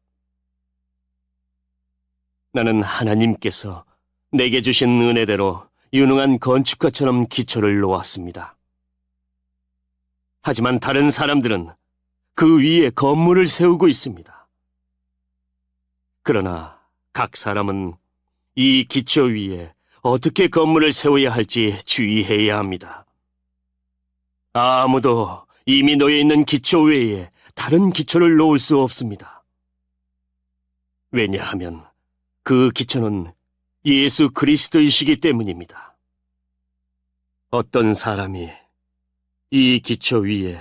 나는 하나님께서 내게 주신 은혜대로 유능한 건축가처럼 기초를 놓았습니다. 하지만 다른 사람들은 그 위에 건물을 세우고 있습니다. 그러나 각 사람은 이 기초 위에 어떻게 건물을 세워야 할지 주의해야 합니다. 아무도 이미 놓여 있는 기초 외에 다른 기초를 놓을 수 없습니다. 왜냐하면 그 기초는 예수 그리스도이시기 때문입니다. 어떤 사람이 이 기초 위에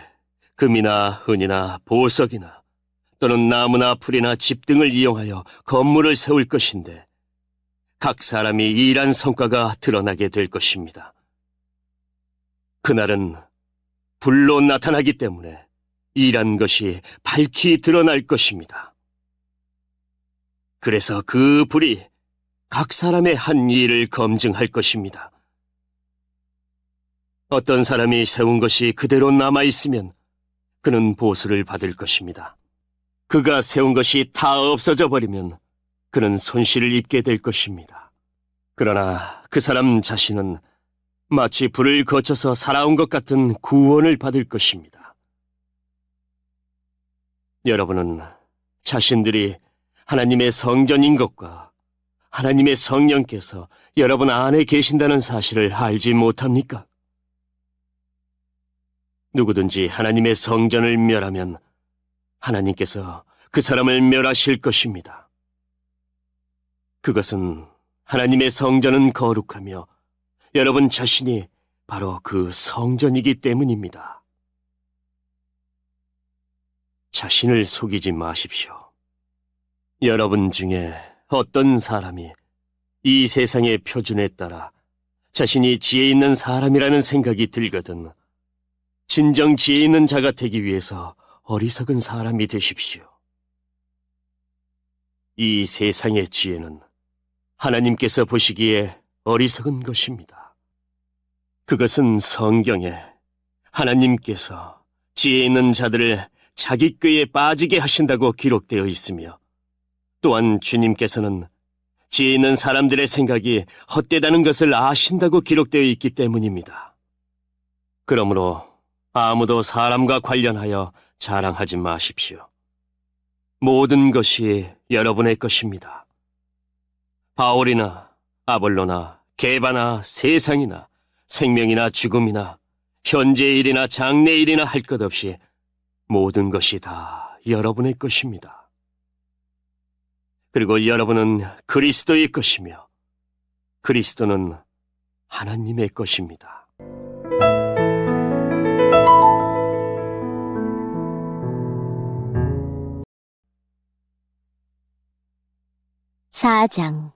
금이나 은이나 보석이나 또는 나무나 풀이나 집 등을 이용하여 건물을 세울 것인데 각 사람이 일한 성과가 드러나게 될 것입니다. 그날은 불로 나타나기 때문에 일한 것이 밝히 드러날 것입니다. 그래서 그 불이 각 사람의 한 일을 검증할 것입니다. 어떤 사람이 세운 것이 그대로 남아있으면 그는 보수를 받을 것입니다. 그가 세운 것이 다 없어져 버리면 그는 손실을 입게 될 것입니다. 그러나 그 사람 자신은 마치 불을 거쳐서 살아온 것 같은 구원을 받을 것입니다. 여러분은 자신들이 하나님의 성전인 것과 하나님의 성령께서 여러분 안에 계신다는 사실을 알지 못합니까? 누구든지 하나님의 성전을 멸하면 하나님께서 그 사람을 멸하실 것입니다. 그것은 하나님의 성전은 거룩하며 여러분 자신이 바로 그 성전이기 때문입니다. 자신을 속이지 마십시오. 여러분 중에 어떤 사람이 이 세상의 표준에 따라 자신이 지혜 있는 사람이라는 생각이 들거든 진정 지혜 있는 자가 되기 위해서 어리석은 사람이 되십시오. 이 세상의 지혜는 하나님께서 보시기에 어리석은 것입니다. 그것은 성경에 하나님께서 지혜 있는 자들을 자기 꾀에 빠지게 하신다고 기록되어 있으며 또한 주님께서는 지혜 있는 사람들의 생각이 헛되다는 것을 아신다고 기록되어 있기 때문입니다. 그러므로 아무도 사람과 관련하여 자랑하지 마십시오. 모든 것이 여러분의 것입니다. 바울이나 아볼로나 게바나 세상이나 생명이나 죽음이나 현재의 일이나 장래의 일이나 할 것 없이 모든 것이 다 여러분의 것입니다. 그리고 여러분은 그리스도의 것이며 그리스도는 하나님의 것입니다. 사장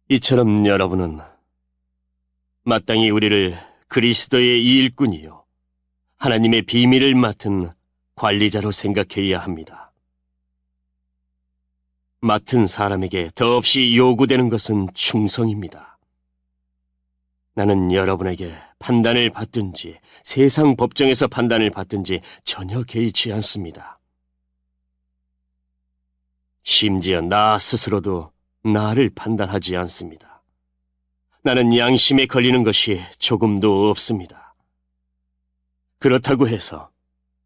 이처럼 여러분은 마땅히 우리를 그리스도의 일꾼이요 하나님의 비밀을 맡은 관리자로 생각해야 합니다. 맡은 사람에게 더없이 요구되는 것은 충성입니다. 나는 여러분에게 판단을 받든지 세상 법정에서 판단을 받든지 전혀 개의치 않습니다. 심지어 나 스스로도 나를 판단하지 않습니다. 나는 양심에 걸리는 것이 조금도 없습니다. 그렇다고 해서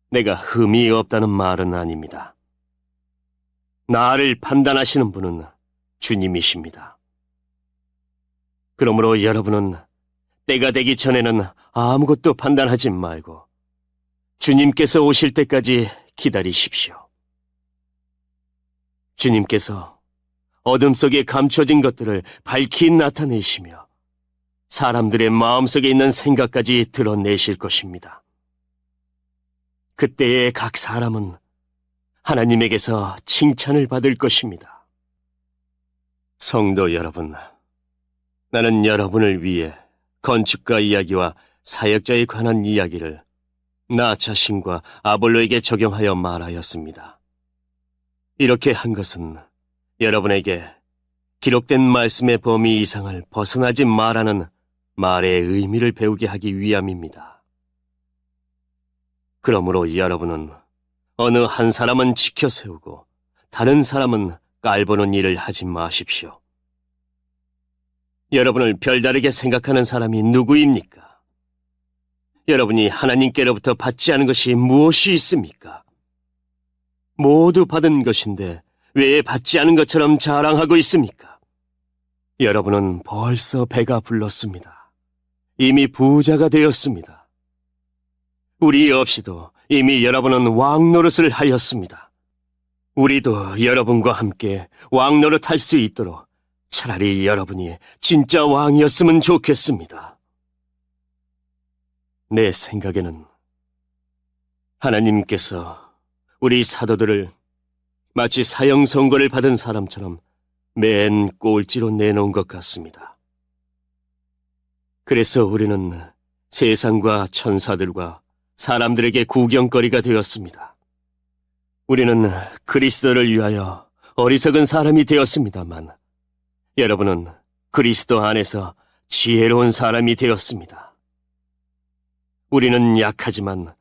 내가 흠이 없다는 말은 아닙니다. 나를 판단하시는 분은 주님이십니다. 그러므로 여러분은 때가 되기 전에는 아무것도 판단하지 말고 주님께서 오실 때까지 기다리십시오. 주님께서 어둠 속에 감춰진 것들을 밝히 나타내시며 사람들의 마음속에 있는 생각까지 드러내실 것입니다. 그때의 각 사람은 하나님에게서 칭찬을 받을 것입니다. 성도 여러분, 나는 여러분을 위해 건축가 이야기와 사역자에 관한 이야기를 나 자신과 아볼로에게 적용하여 말하였습니다. 이렇게 한 것은 여러분에게 기록된 말씀의 범위 이상을 벗어나지 말라는 말의 의미를 배우게 하기 위함입니다. 그러므로 여러분은 어느 한 사람은 지켜 세우고 다른 사람은 깔보는 일을 하지 마십시오. 여러분을 별다르게 생각하는 사람이 누구입니까? 여러분이 하나님께로부터 받지 않은 것이 무엇이 있습니까? 모두 받은 것인데 왜 받지 않은 것처럼 자랑하고 있습니까? 여러분은 벌써 배가 불렀습니다. 이미 부자가 되었습니다. 우리 없이도 이미 여러분은 왕노릇을 하였습니다. 우리도 여러분과 함께 왕노릇 할 수 있도록 차라리 여러분이 진짜 왕이었으면 좋겠습니다. 내 생각에는 하나님께서 우리 사도들을 마치 사형 선고를 받은 사람처럼 맨 꼴찌로 내놓은 것 같습니다. 그래서 우리는 세상과 천사들과 사람들에게 구경거리가 되었습니다. 우리는 그리스도를 위하여 어리석은 사람이 되었습니다만, 여러분은 그리스도 안에서 지혜로운 사람이 되었습니다. 우리는 약하지만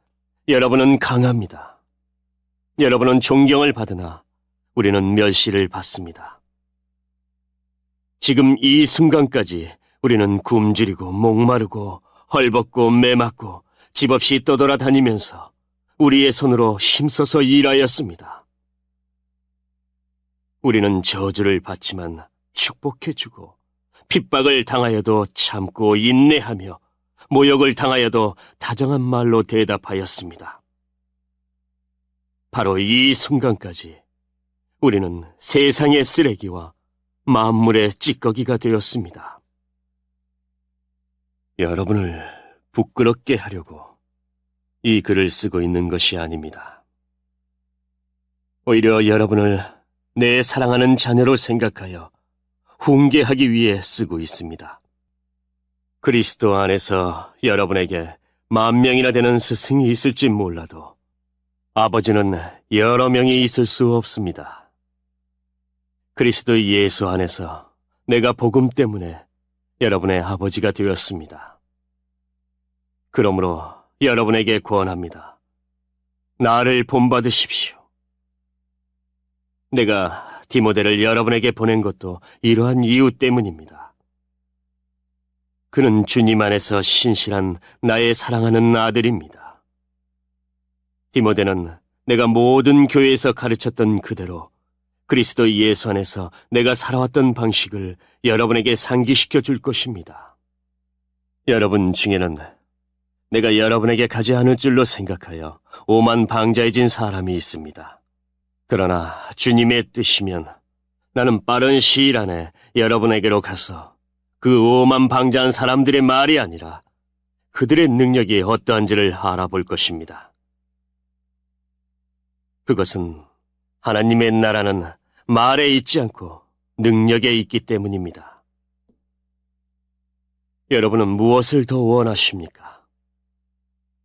여러분은 강합니다. 여러분은 존경을 받으나 우리는 멸시를 받습니다. 지금 이 순간까지 우리는 굶주리고 목마르고 헐벗고 매맞고 집 없이 떠돌아다니면서 우리의 손으로 힘써서 일하였습니다. 우리는 저주를 받지만 축복해주고 핍박을 당하여도 참고 인내하며 모욕을 당하여도 다정한 말로 대답하였습니다. 바로 이 순간까지 우리는 세상의 쓰레기와 만물의 찌꺼기가 되었습니다. 여러분을 부끄럽게 하려고 이 글을 쓰고 있는 것이 아닙니다. 오히려 여러분을 내 사랑하는 자녀로 생각하여 훈계하기 위해 쓰고 있습니다. 그리스도 안에서 여러분에게 10,000명이나 되는 스승이 있을지 몰라도 아버지는 여러 명이 있을 수 없습니다. 그리스도 예수 안에서 내가 복음 때문에 여러분의 아버지가 되었습니다. 그러므로 여러분에게 권합니다. 나를 본받으십시오. 내가 디모데를 여러분에게 보낸 것도 이러한 이유 때문입니다. 그는 주님 안에서 신실한 나의 사랑하는 아들입니다. 디모데는 내가 모든 교회에서 가르쳤던 그대로 그리스도 예수 안에서 내가 살아왔던 방식을 여러분에게 상기시켜 줄 것입니다. 여러분 중에는 내가 여러분에게 가지 않을 줄로 생각하여 오만방자해진 사람이 있습니다. 그러나 주님의 뜻이면 나는 빠른 시일 안에 여러분에게로 가서 그 오만방자한 사람들의 말이 아니라 그들의 능력이 어떠한지를 알아볼 것입니다. 그것은 하나님의 나라는 말에 있지 않고 능력에 있기 때문입니다. 여러분은 무엇을 더 원하십니까?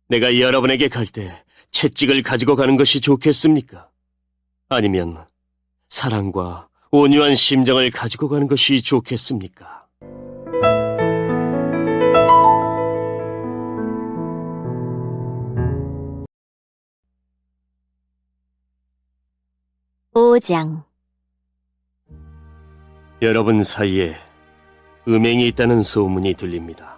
내가 여러분에게 갈 때 채찍을 가지고 가는 것이 좋겠습니까? 아니면 사랑과 온유한 심정을 가지고 가는 것이 좋겠습니까? 오장 여러분 사이에 음행이 있다는 소문이 들립니다.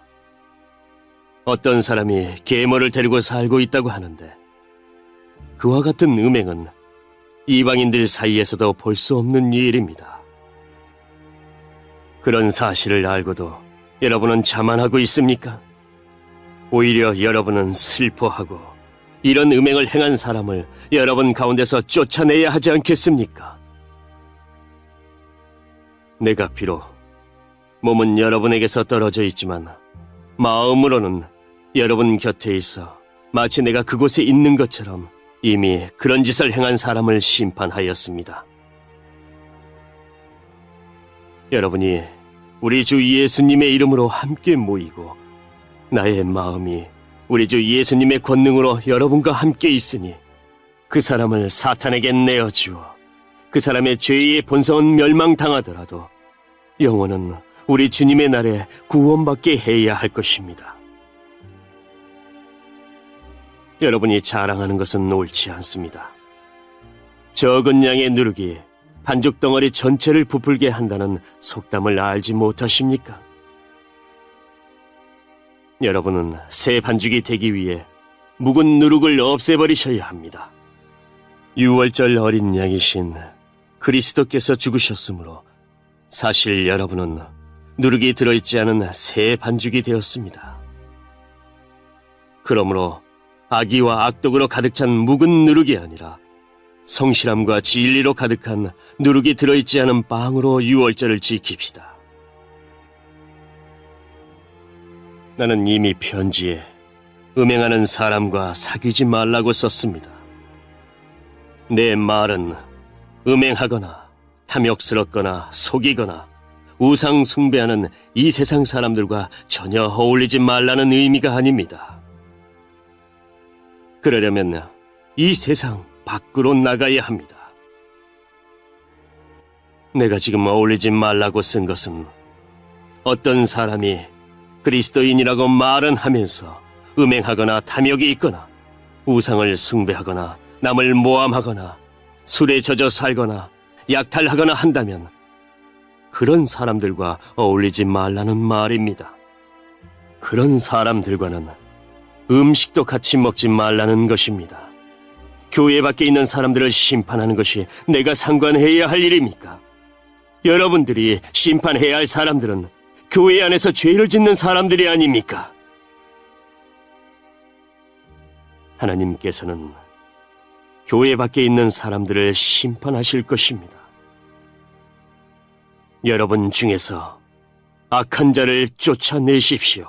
어떤 사람이 계모를 데리고 살고 있다고 하는데 그와 같은 음행은 이방인들 사이에서도 볼 수 없는 일입니다. 그런 사실을 알고도 여러분은 자만하고 있습니까? 오히려 여러분은 슬퍼하고 이런 음행을 행한 사람을 여러분 가운데서 쫓아내야 하지 않겠습니까? 내가 비록 몸은 여러분에게서 떨어져 있지만 마음으로는 여러분 곁에 있어 마치 내가 그곳에 있는 것처럼 이미 그런 짓을 행한 사람을 심판하였습니다. 여러분이 우리 주 예수님의 이름으로 함께 모이고 나의 마음이 우리 주 예수님의 권능으로 여러분과 함께 있으니 그 사람을 사탄에게 내어주어 그 사람의 죄의 본성은 멸망당하더라도 영혼은 우리 주님의 날에 구원받게 해야 할 것입니다. 여러분이 자랑하는 것은 옳지 않습니다. 적은 양의 누룩이 반죽 덩어리 전체를 부풀게 한다는 속담을 알지 못하십니까? 여러분은 새 반죽이 되기 위해 묵은 누룩을 없애버리셔야 합니다. 유월절 어린 양이신 그리스도께서 죽으셨으므로 사실 여러분은 누룩이 들어있지 않은 새 반죽이 되었습니다. 그러므로 악의와 악독으로 가득 찬 묵은 누룩이 아니라 성실함과 진리로 가득한 누룩이 들어있지 않은 빵으로 유월절을 지킵시다. 나는 이미 편지에 음행하는 사람과 사귀지 말라고 썼습니다. 내 말은 음행하거나 탐욕스럽거나 속이거나 우상 숭배하는 이 세상 사람들과 전혀 어울리지 말라는 의미가 아닙니다. 그러려면 이 세상 밖으로 나가야 합니다. 내가 지금 어울리지 말라고 쓴 것은 어떤 사람이 그리스도인이라고 말은 하면서 음행하거나 탐욕이 있거나 우상을 숭배하거나 남을 모함하거나 술에 젖어 살거나 약탈하거나 한다면 그런 사람들과 어울리지 말라는 말입니다. 그런 사람들과는 음식도 같이 먹지 말라는 것입니다. 교회 밖에 있는 사람들을 심판하는 것이 내가 상관해야 할 일입니까? 여러분들이 심판해야 할 사람들은 교회 안에서 죄를 짓는 사람들이 아닙니까? 하나님께서는 교회 밖에 있는 사람들을 심판하실 것입니다. 여러분 중에서 악한 자를 쫓아내십시오.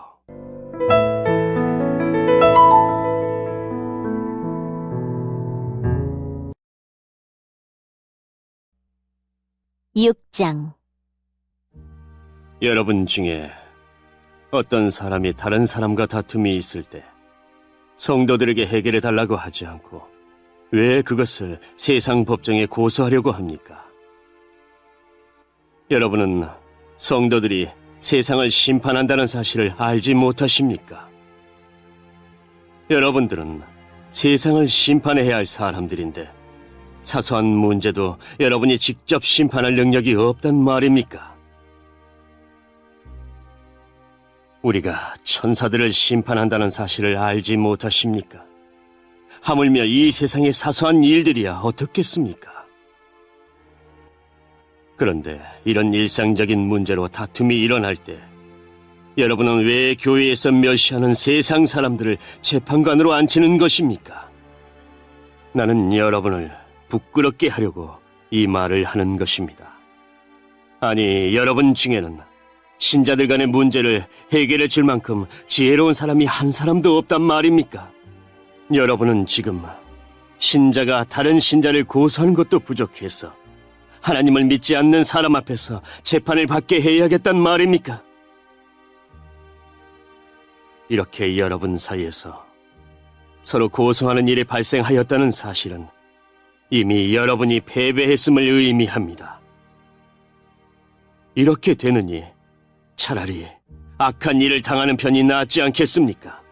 (6장) 여러분 중에 어떤 사람이 다른 사람과 다툼이 있을 때 성도들에게 해결해 달라고 하지 않고 왜 그것을 세상 법정에 고소하려고 합니까? 여러분은 성도들이 세상을 심판한다는 사실을 알지 못하십니까? 여러분들은 세상을 심판해야 할 사람들인데 사소한 문제도 여러분이 직접 심판할 능력이 없단 말입니까? 우리가 천사들을 심판한다는 사실을 알지 못하십니까? 하물며 이 세상의 사소한 일들이야 어떻겠습니까? 그런데 이런 일상적인 문제로 다툼이 일어날 때 여러분은 왜 교회에서 멸시하는 세상 사람들을 재판관으로 앉히는 것입니까? 나는 여러분을 부끄럽게 하려고 이 말을 하는 것입니다. 아니, 여러분 중에는 신자들 간의 문제를 해결해 줄 만큼 지혜로운 사람이 한 사람도 없단 말입니까? 여러분은 지금 신자가 다른 신자를 고소하는 것도 부족해서 하나님을 믿지 않는 사람 앞에서 재판을 받게 해야겠단 말입니까? 이렇게 여러분 사이에서 서로 고소하는 일이 발생하였다는 사실은 이미 여러분이 패배했음을 의미합니다. 이렇게 되느니 차라리 악한 일을 당하는 편이 낫지 않겠습니까?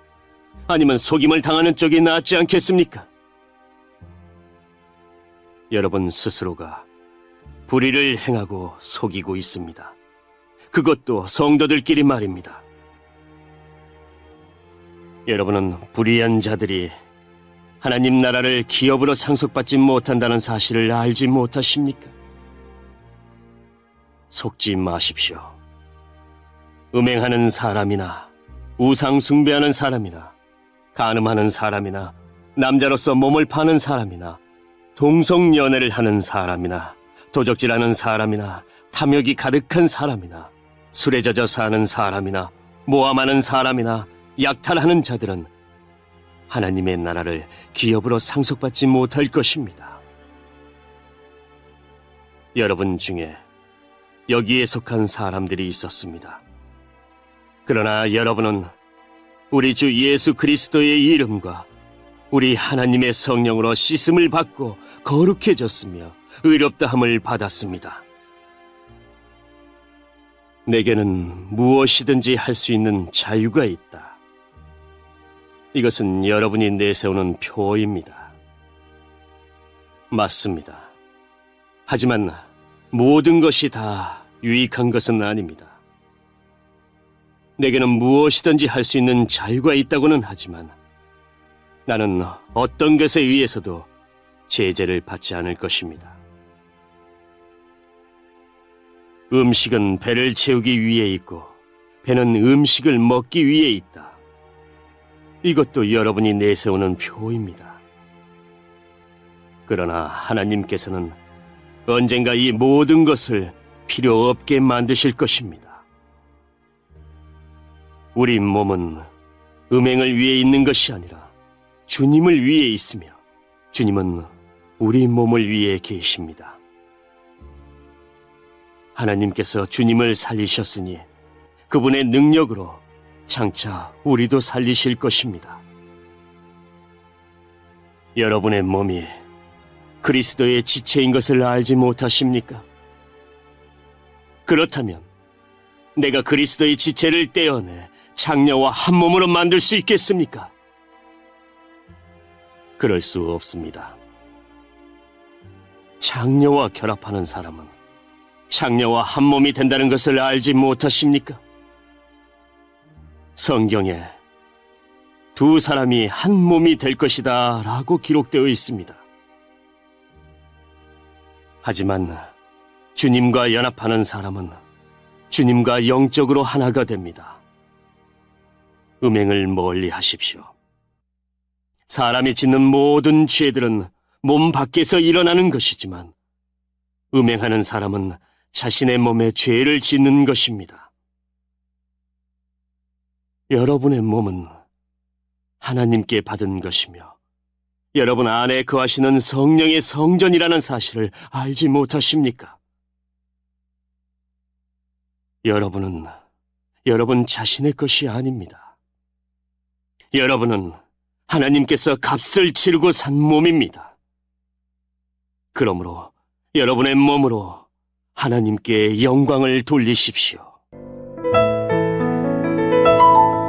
아니면 속임을 당하는 쪽이 낫지 않겠습니까? 여러분 스스로가 불의를 행하고 속이고 있습니다. 그것도 성도들끼리 말입니다. 여러분은 불의한 자들이 하나님 나라를 기업으로 상속받지 못한다는 사실을 알지 못하십니까? 속지 마십시오. 음행하는 사람이나 우상 숭배하는 사람이나 간음하는 사람이나 남자로서 몸을 파는 사람이나 동성연애를 하는 사람이나 도적질하는 사람이나 탐욕이 가득한 사람이나 술에 젖어 사는 사람이나 모함하는 사람이나 약탈하는 자들은 하나님의 나라를 기업으로 상속받지 못할 것입니다. 여러분 중에 여기에 속한 사람들이 있었습니다. 그러나 여러분은 우리 주 예수 그리스도의 이름과 우리 하나님의 성령으로 씻음을 받고 거룩해졌으며 의롭다함을 받았습니다. 내게는 무엇이든지 할 수 있는 자유가 있다. 이것은 여러분이 내세우는 표어입니다. 맞습니다. 하지만 모든 것이 다 유익한 것은 아닙니다. 내게는 무엇이든지 할 수 있는 자유가 있다고는 하지만 나는 어떤 것에 의해서도 제재를 받지 않을 것입니다. 음식은 배를 채우기 위해 있고 배는 음식을 먹기 위해 있다. 이것도 여러분이 내세우는 표입니다. 그러나 하나님께서는 언젠가 이 모든 것을 필요 없게 만드실 것입니다. 우리 몸은 음행을 위해 있는 것이 아니라 주님을 위해 있으며 주님은 우리 몸을 위해 계십니다. 하나님께서 주님을 살리셨으니 그분의 능력으로 장차 우리도 살리실 것입니다. 여러분의 몸이 그리스도의 지체인 것을 알지 못하십니까? 그렇다면 내가 그리스도의 지체를 떼어내 장녀와 한 몸으로 만들 수 있겠습니까? 그럴 수 없습니다. 장녀와 결합하는 사람은 장녀와 한 몸이 된다는 것을 알지 못하십니까? 성경에 두 사람이 한 몸이 될 것이다 라고 기록되어 있습니다. 하지만 주님과 연합하는 사람은 주님과 영적으로 하나가 됩니다. 음행을 멀리 하십시오. 사람이 짓는 모든 죄들은 몸 밖에서 일어나는 것이지만 음행하는 사람은 자신의 몸에 죄를 짓는 것입니다. 여러분의 몸은 하나님께 받은 것이며 여러분 안에 거하시는 성령의 성전이라는 사실을 알지 못하십니까? 여러분은 여러분 자신의 것이 아닙니다. 여러분은 하나님께서 값을 치르고 산 몸입니다. 그러므로 여러분의 몸으로 하나님께 영광을 돌리십시오.